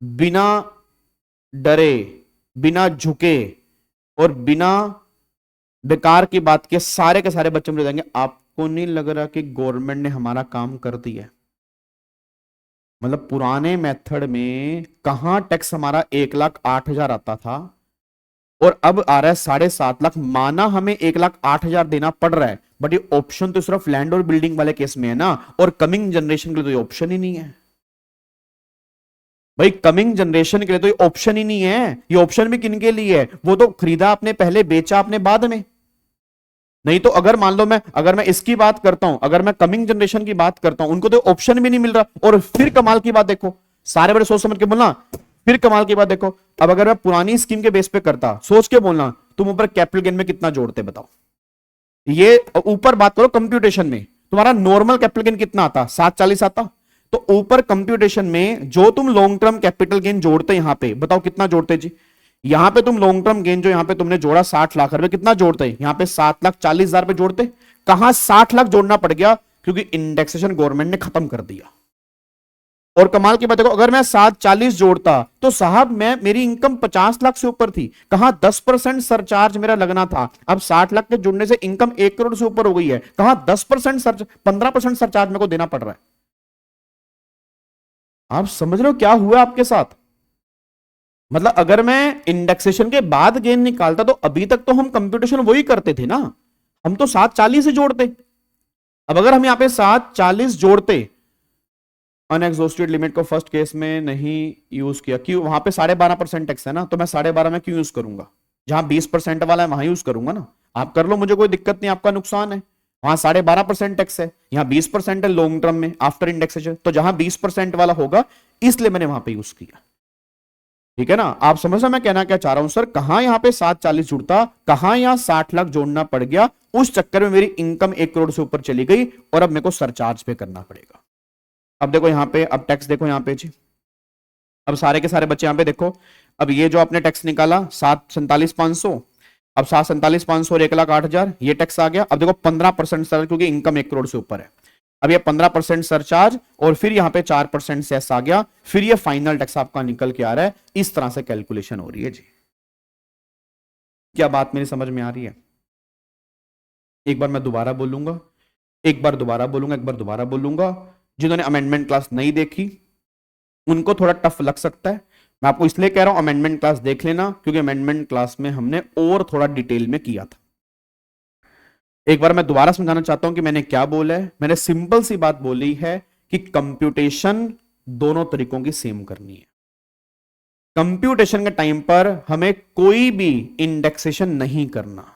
बिना डरे, बिना झुके और बिना बेकार की बात के सारे के सारे बच्चे मुझे देंगे आपको नहीं लग रहा कि गवर्नमेंट ने हमारा काम कर दिया है? मतलब पुराने मेथड में कहां टैक्स हमारा 1,08,000 आता था और अब आ रहा है 7.5 लाख। माना हमें 1,08,000 देना पड़ रहा है, बट ये ऑप्शन तो सिर्फ लैंड और बिल्डिंग वाले केस में है ना, और कमिंग जनरेशन के लिए तो ये ऑप्शन ही नहीं है भाई। कमिंग जनरेशन के लिए तो ये ऑप्शन ही नहीं है। ये ऑप्शन भी किन के लिए है? वो तो खरीदा आपने पहले, बेचा आपने बाद में। नहीं तो अगर मान लो अगर मैं इसकी बात करता हूं, अगर मैं कमिंग जनरेशन की बात करता हूं, उनको तो ऑप्शन भी नहीं मिल रहा। और फिर कमाल की बात देखो, सारे बड़े सोच समझ के बोलना, फिर कमाल की बात देखो, अब अगर मैं पुरानी स्कीम के बेस पे करता, सोच के बोलना, तुम ऊपर कैपिटल गेन में कितना जोड़ते बताओ? ये ऊपर बात करो कंप्यूटेशन में, तुम्हारा नॉर्मल कैपिटल गेन कितना आता? 740 आता। तो ऊपर कंप्यूटेशन में जो तुम लॉन्ग टर्म कैपिटल गेन जोड़ते यहां पे, बताओ कितना जोड़ते जी? यहां पे तुम लॉन्ग टर्म गेन जो यहां पे तुमने जोड़ा 60 लाख रुपए, कितना जोड़ते? यहां पे 7,40,000 रुपए जोड़ते। कहां 60 लाख जोड़ना पड़ गया? क्योंकि इंडेक्सेशन गवर्नमेंट ने खत्म कर दिया। और कमाल की बात देखो, अगर मैं 740 जोड़ता तो साहब मैं मेरी इनकम 50 लाख से ऊपर थी, कहां 10% सरचार्ज मेरा लगना था। अब 60 लाख के जुड़ने से इनकम 1 करोड़ से ऊपर हो गई है, कहां 10% सर्च 15% सरचार्ज मेरे को देना पड़ रहा है। आप समझ रहे हो क्या हुआ आपके साथ? मतलब अगर मैं इंडेक्सेशन के बाद गेन निकालता तो अभी तक तो हम कंप्यूटेशन वही करते थे ना, हम तो 740 ही जोड़ते। अब अगर हम यहां पे 740 जोड़ते, अनएग्जॉस्टेड लिमिट को फर्स्ट केस में नहीं यूज किया, क्यों? वहां पे 12.5% टैक्स है ना, तो मैं 12.5 में क्यों यूज करूंगा? जहां 20% वाला है वहां यूज करूंगा ना। आप कर लो, मुझे कोई दिक्कत नहीं, आपका नुकसान है। वहां 12.5% टैक्स है, यहां 20% है लॉन्ग टर्म में आफ्टर इंडेक्सेशन, तो जहां 20% वाला होगा इसलिए मैंने वहां पे यूज किया। ठीक है ना? आप समझ रहे मैं कहना क्या चाह रहा हूं? सर कहां यहां पे 740 जुड़ता, कहां यहां 60 लाख जोड़ना पड़ गया, उस चक्कर में मेरी इनकम 1 करोड़ से ऊपर चली गई और अब मेरे को सरचार्ज पे करना पड़ेगा। अब देखो यहां पे, अब टैक्स देखो यहां पे जी, अब सारे के सारे बच्चे यहां पे देखो, अब ये जो आपने टैक्स निकाला 7,47,500, अब 7,47,500 और 1,08,000 ये टैक्स आ गया। अब देखो 15% सर, क्योंकि इनकम 1 करोड़ से ऊपर है, अब ये 15% सरचार्ज और फिर यहां पे 4% सेस आ गया, फिर ये फाइनल टैक्स आपका निकल के आ रहा है। इस तरह से कैलकुलेशन हो रही है जी। क्या बात मेरी समझ में आ रही है? एक बार मैं दोबारा बोलूंगा, एक बार दोबारा बोलूंगा, एक बार दोबारा बोलूंगा। जिन्होंने अमेंडमेंट क्लास नहीं देखी उनको थोड़ा टफ लग सकता है, मैं आपको इसलिए कह रहा हूं अमेंडमेंट क्लास देख लेना, क्योंकि अमेंडमेंट क्लास में हमने और थोड़ा डिटेल में किया था। एक बार मैं दोबारा समझाना चाहता हूं कि मैंने क्या बोला है। मैंने सिंपल सी बात बोली है कि कंप्यूटेशन दोनों तरीकों की सेम करनी है। कंप्यूटेशन के टाइम पर हमें कोई भी इंडेक्सेशन नहीं करना,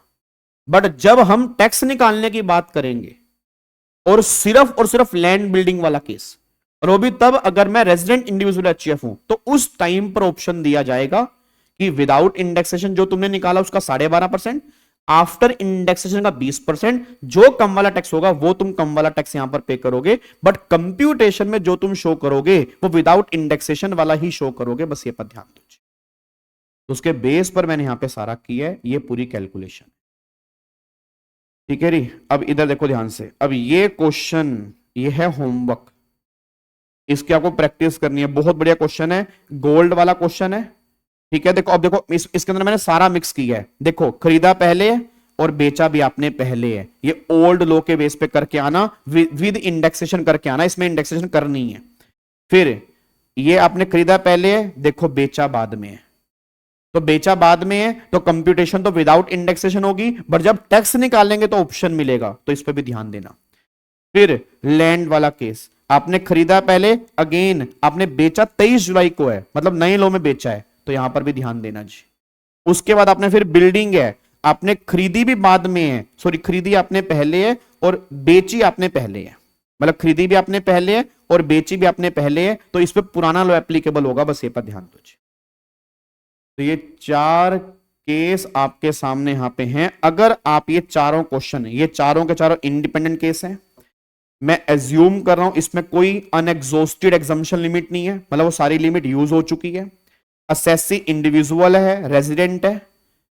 बट जब हम टैक्स निकालने की बात करेंगे और सिर्फ लैंड बिल्डिंग वाला केस, और वो भी तब अगर मैं रेजिडेंट इंडिविजुअल एचईएफ हूं, तो उस टाइम पर ऑप्शन दिया जाएगा कि विदाउट इंडेक्सेशन जो तुमने निकाला उसका 12.5%, आफ्टर इंडेक्सेशन का 20%, जो कम वाला टैक्स होगा वो तुम कम वाला टैक्स यहां पर पे करोगे, बट कंप्यूटेशन में जो तुम शो करोगे वो विदाउट इंडेक्सेशन वाला ही शो करोगे। बस ये पर ध्यान दीजिए। तो उसके बेस पर मैंने यहां पे सारा किया है, ये पूरी कैलकुलेशन। ठीक है री, अब इधर देखो ध्यान से। अब ये क्वेश्चन, ये है होमवर्क, इसकी आपको प्रैक्टिस करनी है। बहुत बढ़िया क्वेश्चन है, गोल्ड वाला क्वेश्चन है। ठीक है, देखो अब देखो इसके अंदर मैंने सारा मिक्स किया है। देखो खरीदा पहले और बेचा भी आपने पहले है। ये ओल्ड लो के बेस पे करके आना, विद इंडेक्सेशन करके आना, इसमें इंडेक्सेशन करनी है। फिर ये आपने खरीदा पहले है, देखो बेचा बाद में है, तो बेचा बाद में है तो कंप्यूटेशन तो विदाउट इंडेक्सेशन होगी, बट जब टैक्स निकालेंगे तो ऑप्शन मिलेगा, तो इस पर भी ध्यान देना। फिर लैंड वाला केस, आपने खरीदा पहले, अगेन आपने बेचा 23 जुलाई को है, मतलब नए लो में बेचा है, तो यहां पर भी ध्यान देना जी। उसके बाद आपने फिर बिल्डिंग है, आपने खरीदी भी बाद में है, सॉरी खरीदी आपने पहले है और बेची आपने पहले है, मतलब खरीदी भी आपने पहले है और बेची भी आपने पहले है, तो इस पर पुराना लो एप्लीकेबल होगा। बस ये पर ध्यान दो जी। तो ये 4 केस आपके सामने यहां पे हैं। अगर आप ये चारों क्वेश्चन, ये चारों के चारों इंडिपेंडेंट केस हैं, मैं एज्यूम कर रहा हूं इसमें कोई अनएग्जॉस्टेड एग्जम्पशन लिमिट नहीं है, मतलब वो सारी लिमिट यूज हो चुकी है। असेसी इंडिविजुअल है, रेजिडेंट है,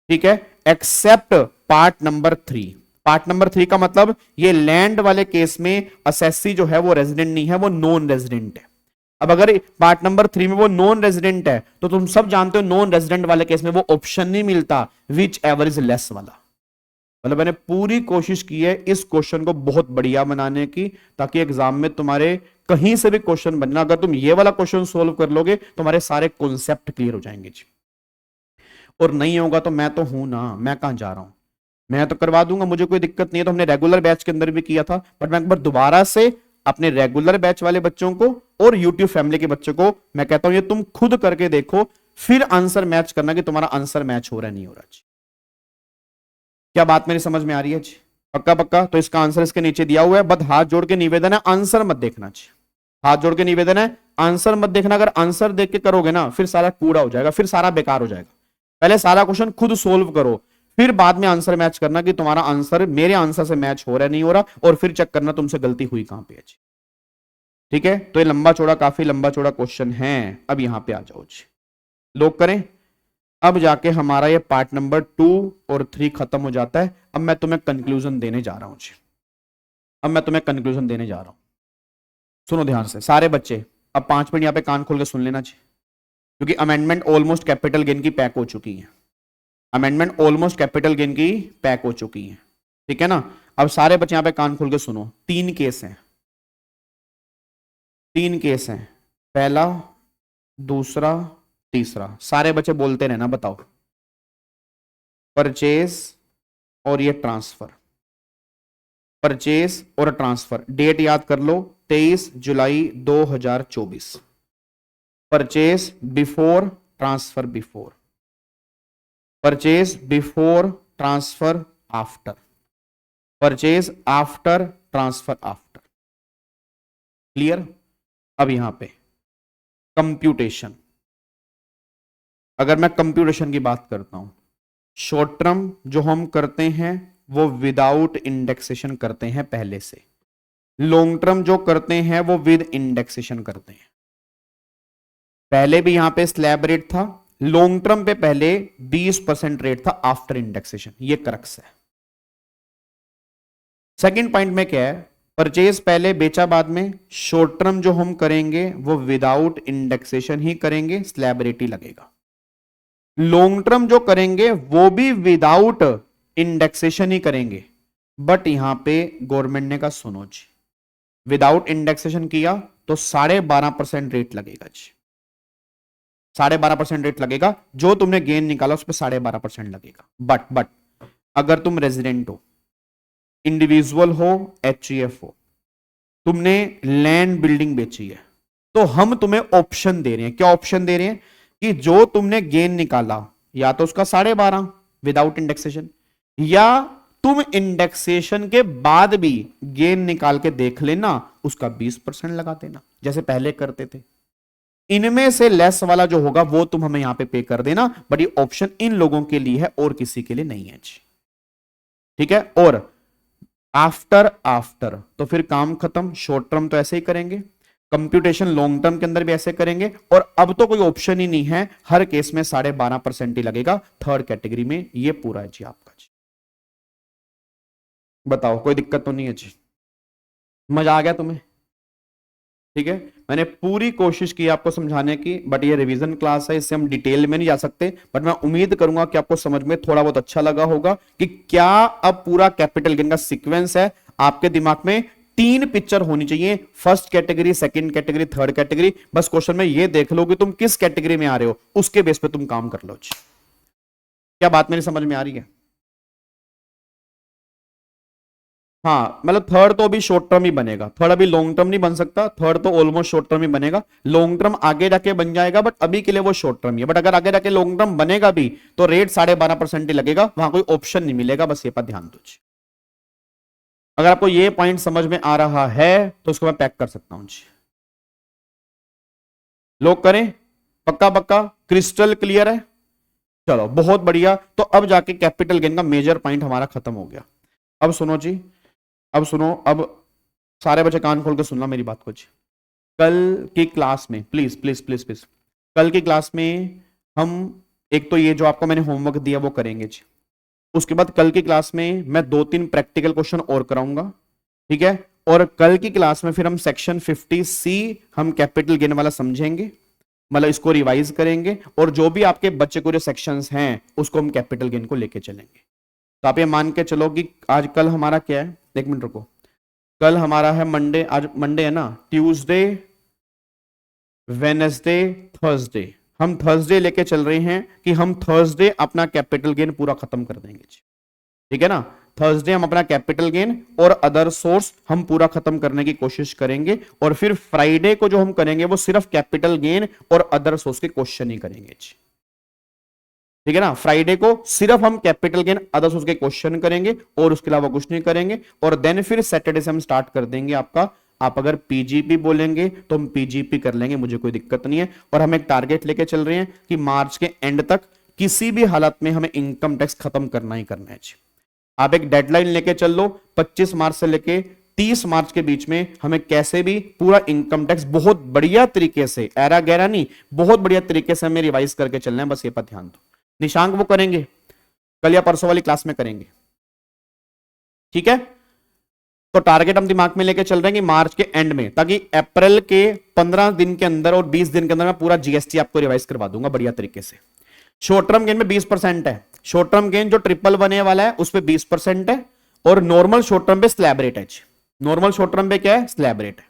ठीक है, except part number 3। Part number 3 का मतलब ये लैंड वाले केस में असेसी जो है वो रेजिडेंट नहीं है, वो नॉन रेजिडेंट है। अब अगर पार्ट नंबर 3 में वो नॉन रेजिडेंट है, तो तुम सब जानते हो नॉन रेजिडेंट वाले केस में वो ऑप्शन नहीं मिलता विच एवर इज लेस वाला। मतलब मैंने पूरी कोशिश की है इस क्वेश्चन को बहुत बढ़िया बनाने की, ताकि एग्जाम में तुम्हारे कहीं से भी क्वेश्चन बनना, अगर तुम ये वाला क्वेश्चन सोल्व कर लोगे तुम्हारे सारे कॉन्सेप्ट क्लियर हो जाएंगे जी। और नहीं होगा तो मैं तो हूं ना, मैं कहां जा रहा हूं, मैं तो करवा दूंगा, मुझे कोई दिक्कत नहीं है। तो हमने रेगुलर बैच के अंदर भी किया था, बट मैं एक बार दोबारा से अपने रेगुलर बैच वाले बच्चों को और यूट्यूब फैमिली के बच्चों को मैं कहता हूं ये तुम खुद करके देखो, फिर आंसर मैच करना कि तुम्हारा आंसर मैच हो रहा है नहीं हो रहा जी। क्या बात मेरी समझ में आ रही है जी? पक्का पक्का? तो इसका आंसर इसके नीचे दिया हुआ है, बस हाथ जोड़ के निवेदन है आंसर मत देखना जी। हाथ जोड़ के निवेदन है आंसर मत देखना। अगर आंसर देख के करोगे ना फिर सारा कूड़ा हो जाएगा, फिर सारा बेकार हो जाएगा। पहले सारा क्वेश्चन खुद सोल्व करो, फिर बाद में आंसर मैच करना कि तुम्हारा आंसर मेरे आंसर से मैच हो रहा है नहीं हो रहा, और फिर चेक करना तुमसे गलती हुई कहां पे है जी। ठीक है, तो ये लंबा चौड़ा, काफी लंबा चौड़ा क्वेश्चन है। अब यहां पे आ जाओ जी, लोग करें। अब जाके हमारा ये पार्ट नंबर 2 और 3 खत्म हो जाता है। अब मैं तुम्हें कंक्लूजन देने जा रहा हूं जी, अब मैं तुम्हें कंक्लूजन देने जा रहा हूं। सुनो ध्यान से सारे बच्चे, अब 5 मिनट यहां पे कान खोल के सुन लेना जी, क्योंकि अमेंडमेंट ऑलमोस्ट कैपिटल गेन की पैक हो चुकी है। अमेंडमेंट ऑलमोस्ट कैपिटल गेन की पैक हो चुकी है, ठीक है ना। अब सारे बच्चे यहां पे कान खोल के सुनो। 3 केस हैं, 3 केस हैं, पहला, दूसरा, तीसरा। सारे बच्चे बोलते रहना, बताओ। परचेज और ये ट्रांसफर, परचेज और ट्रांसफर। डेट याद कर लो, 23 जुलाई 2024। Purchase before, transfer before, purchase before, transfer after, purchase after, transfer after. Clear? अब यहां पे कंप्यूटेशन, अगर मैं कंप्यूटेशन की बात करता हूं, शॉर्ट टर्म जो हम करते हैं वो विदाउट इंडेक्सेशन करते हैं पहले से, लॉन्ग टर्म जो करते हैं वो विद इंडेक्सेशन करते हैं। पहले भी यहां पे स्लैब रेट था, लॉन्ग टर्म पे पहले 20% रेट था आफ्टर इंडेक्सेशन, ये क्रक्स है। सेकंड पॉइंट में क्या है, परचेज पहले बेचा बाद में, शॉर्ट टर्म जो हम करेंगे वो विदाउट इंडेक्सेशन ही करेंगे, स्लैब रेट ही लगेगा। लॉन्ग टर्म जो करेंगे वो भी विदाउट इंडेक्सेशन ही करेंगे, बट यहां पे गवर्नमेंट ने कहा सुनो जी, विदाउट इंडेक्सेशन किया तो 12.5% रेट लगेगा जी, 12.5% रेट लगेगा। जो तुमने गेन निकाला उस पर 12.5% लगेगा। बट अगर तुम रेजिडेंट हो, इंडिविजुअल हो, एचईएफ हो, तुमने लैंड बिल्डिंग बेची है, तो हम तुम्हें ऑप्शन दे रहे हैं। क्या ऑप्शन दे रहे हैं? कि जो तुमने गेन निकाला या तो उसका 12.5 विदाउट इंडेक्सेशन, या तुम इंडेक्सेशन के बाद भी गेन निकाल के देख लेना, उसका 20% लगा देना जैसे पहले करते थे। इनमें से लेस वाला जो होगा वो तुम हमें यहां पे कर देना, बट ये ऑप्शन इन लोगों के लिए है और किसी के लिए नहीं है जी, ठीक है। और आफ्टर तो फिर काम खत्म, शॉर्ट टर्म तो ऐसे ही करेंगे, कंप्यूटेशन लॉन्ग टर्म के अंदर भी ऐसे करेंगे, और अब तो कोई ऑप्शन ही नहीं है, हर केस में 12.5% ही लगेगा थर्ड कैटेगरी में। ये पूरा है जी आपका जी। बताओ कोई दिक्कत तो नहीं है जी, मजा आ गया तुम्हें? ठीक है, मैंने पूरी कोशिश की आपको समझाने की, बट ये रिवीजन क्लास है, इससे हम डिटेल में नहीं जा सकते, बट मैं उम्मीद करूंगा कि आपको समझ में थोड़ा बहुत अच्छा लगा होगा कि क्या अब पूरा कैपिटल गेन का सीक्वेंस है आपके दिमाग में। 3 पिक्चर होनी चाहिए, first category, second category, third category. बस क्वेश्चन में ये देख लो कि तुम किस कैटेगरी में आ रहे हो, उसके बेस पे तुम काम कर लो जी। क्या बात मेरी समझ में आ रही है? हाँ, मतलब थर्ड तो अभी शॉर्ट टर्म ही बनेगा, थर्ड अभी लॉन्ग टर्म नहीं बन सकता, थर्ड तो ऑलमोस्ट शॉर्ट टर्म ही बनेगा। लॉन्ग टर्म आगे जाके बन जाएगा, बट अभी के लिए वो शॉर्ट टर्म ही है। बट अगर आगे जाके लॉन्ग टर्म बनेगा भी तो रेट 12.5% ही लगेगा, वहां कोई ऑप्शन नहीं मिलेगा, बस ये पर ध्यान दो। अगर आपको ये पॉइंट समझ में आ रहा है तो उसको मैं पैक कर सकता हूं जी। लोग करें, पक्का पक्का क्रिस्टल क्लियर है? चलो बहुत बढ़िया। तो अब जाके कैपिटल गेन का मेजर पॉइंट हमारा खत्म हो गया। अब सुनो जी, अब सुनो, अब सारे बच्चे कान खोल के सुनना मेरी बात को जी। कल की क्लास में प्लीज प्लीज प्लीज प्लीज, कल की क्लास में हम एक तो ये जो आपको मैंने होमवर्क दिया वो करेंगे जी। उसके बाद कल की क्लास में मैं 2-3 प्रैक्टिकल क्वेश्चन और कराऊंगा, ठीक है। और कल की क्लास में फिर हम सेक्शन 50C हम कैपिटल गेन वाला समझेंगे, मतलब इसको रिवाइज करेंगे, और जो भी आपके बच्चे को जो सेक्शंस हैं उसको हम कैपिटल गेन को लेके चलेंगे। तो आप ये मान के चलो कि आज कल हमारा क्या है, 1 मिनट रुको, कल हमारा है मंडे, आज मंडे है ना, ट्यूसडे, वेडनेसडे, थर्सडे। हम थर्सडे लेके चल रहे हैं कि हम थर्सडे अपना कैपिटल गेन पूरा खत्म कर देंगे जी, ठीक है ना। थर्सडे हम अपना कैपिटल गेन और अदर सोर्स हम पूरा खत्म करने की कोशिश करेंगे, और फिर फ्राइडे को जो हम करेंगे वो सिर्फ कैपिटल गेन और अदर सोर्स के क्वेश्चन ही करेंगे जी, ठीक है ना। फ्राइडे को सिर्फ हम कैपिटल गेन अदर सोर्स के क्वेश्चन करेंगे और उसके अलावा कुछ नहीं करेंगे, और देन फिर सैटरडे से हम स्टार्ट कर देंगे आपका, आप अगर पीजीपी बोलेंगे तो हम पीजीपी कर लेंगे, मुझे कोई दिक्कत नहीं है। और हम एक टारगेट लेके चल रहे हैं कि मार्च के एंड तक किसी भी हालत में हमें इनकम टैक्स खत्म करना ही करना है जी। आप एक डेडलाइन लेके चल लो, 25 मार्च से लेके 30 मार्च के बीच में हमें कैसे भी पूरा इनकम टैक्स बहुत बढ़िया तरीके से, एरा गैरा नहीं, बहुत बढ़िया तरीके से हमें रिवाइज करके चलना है, बस ये पर ध्यान दो। निशांक वो करेंगे, कल या परसों वाली क्लास में करेंगे, ठीक है। तो टारगेट हम दिमाग में लेके चल रहे हैं कि मार्च के एंड में, ताकि अप्रैल के 15 दिन के अंदर और 20 दिन के अंदर मैं पूरा जीएसटी आपको रिवाइज करवा दूंगा बढ़िया तरीके से। शॉर्ट टर्म गेन में 20% है, शॉर्ट टर्म गेन जो ट्रिपल बनने वाला है उस पर 20% है, और नॉर्मल शॉर्ट टर्म पे स्लैब रेट है। नॉर्मल शॉर्ट टर्म पे क्या है, स्लैब रेट है,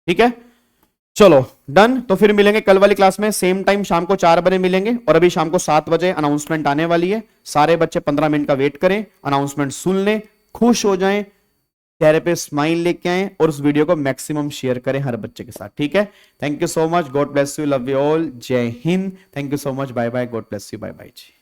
ठीक है। चलो डन। तो फिर मिलेंगे कल वाली क्लास में सेम टाइम, शाम को 4 बजे मिलेंगे, और अभी शाम को 7 बजे अनाउंसमेंट आने वाली है। सारे बच्चे 15 मिनट का वेट करें, अनाउंसमेंट सुन लें, खुश हो जाएं, चेहरे पे स्माइल लेके आए, और उस वीडियो को मैक्सिमम शेयर करें हर बच्चे के साथ, ठीक है। Thank you so much, God bless you, love you all, जय हिंद, thank you so much, bye bye, God bless you, bye bye ji.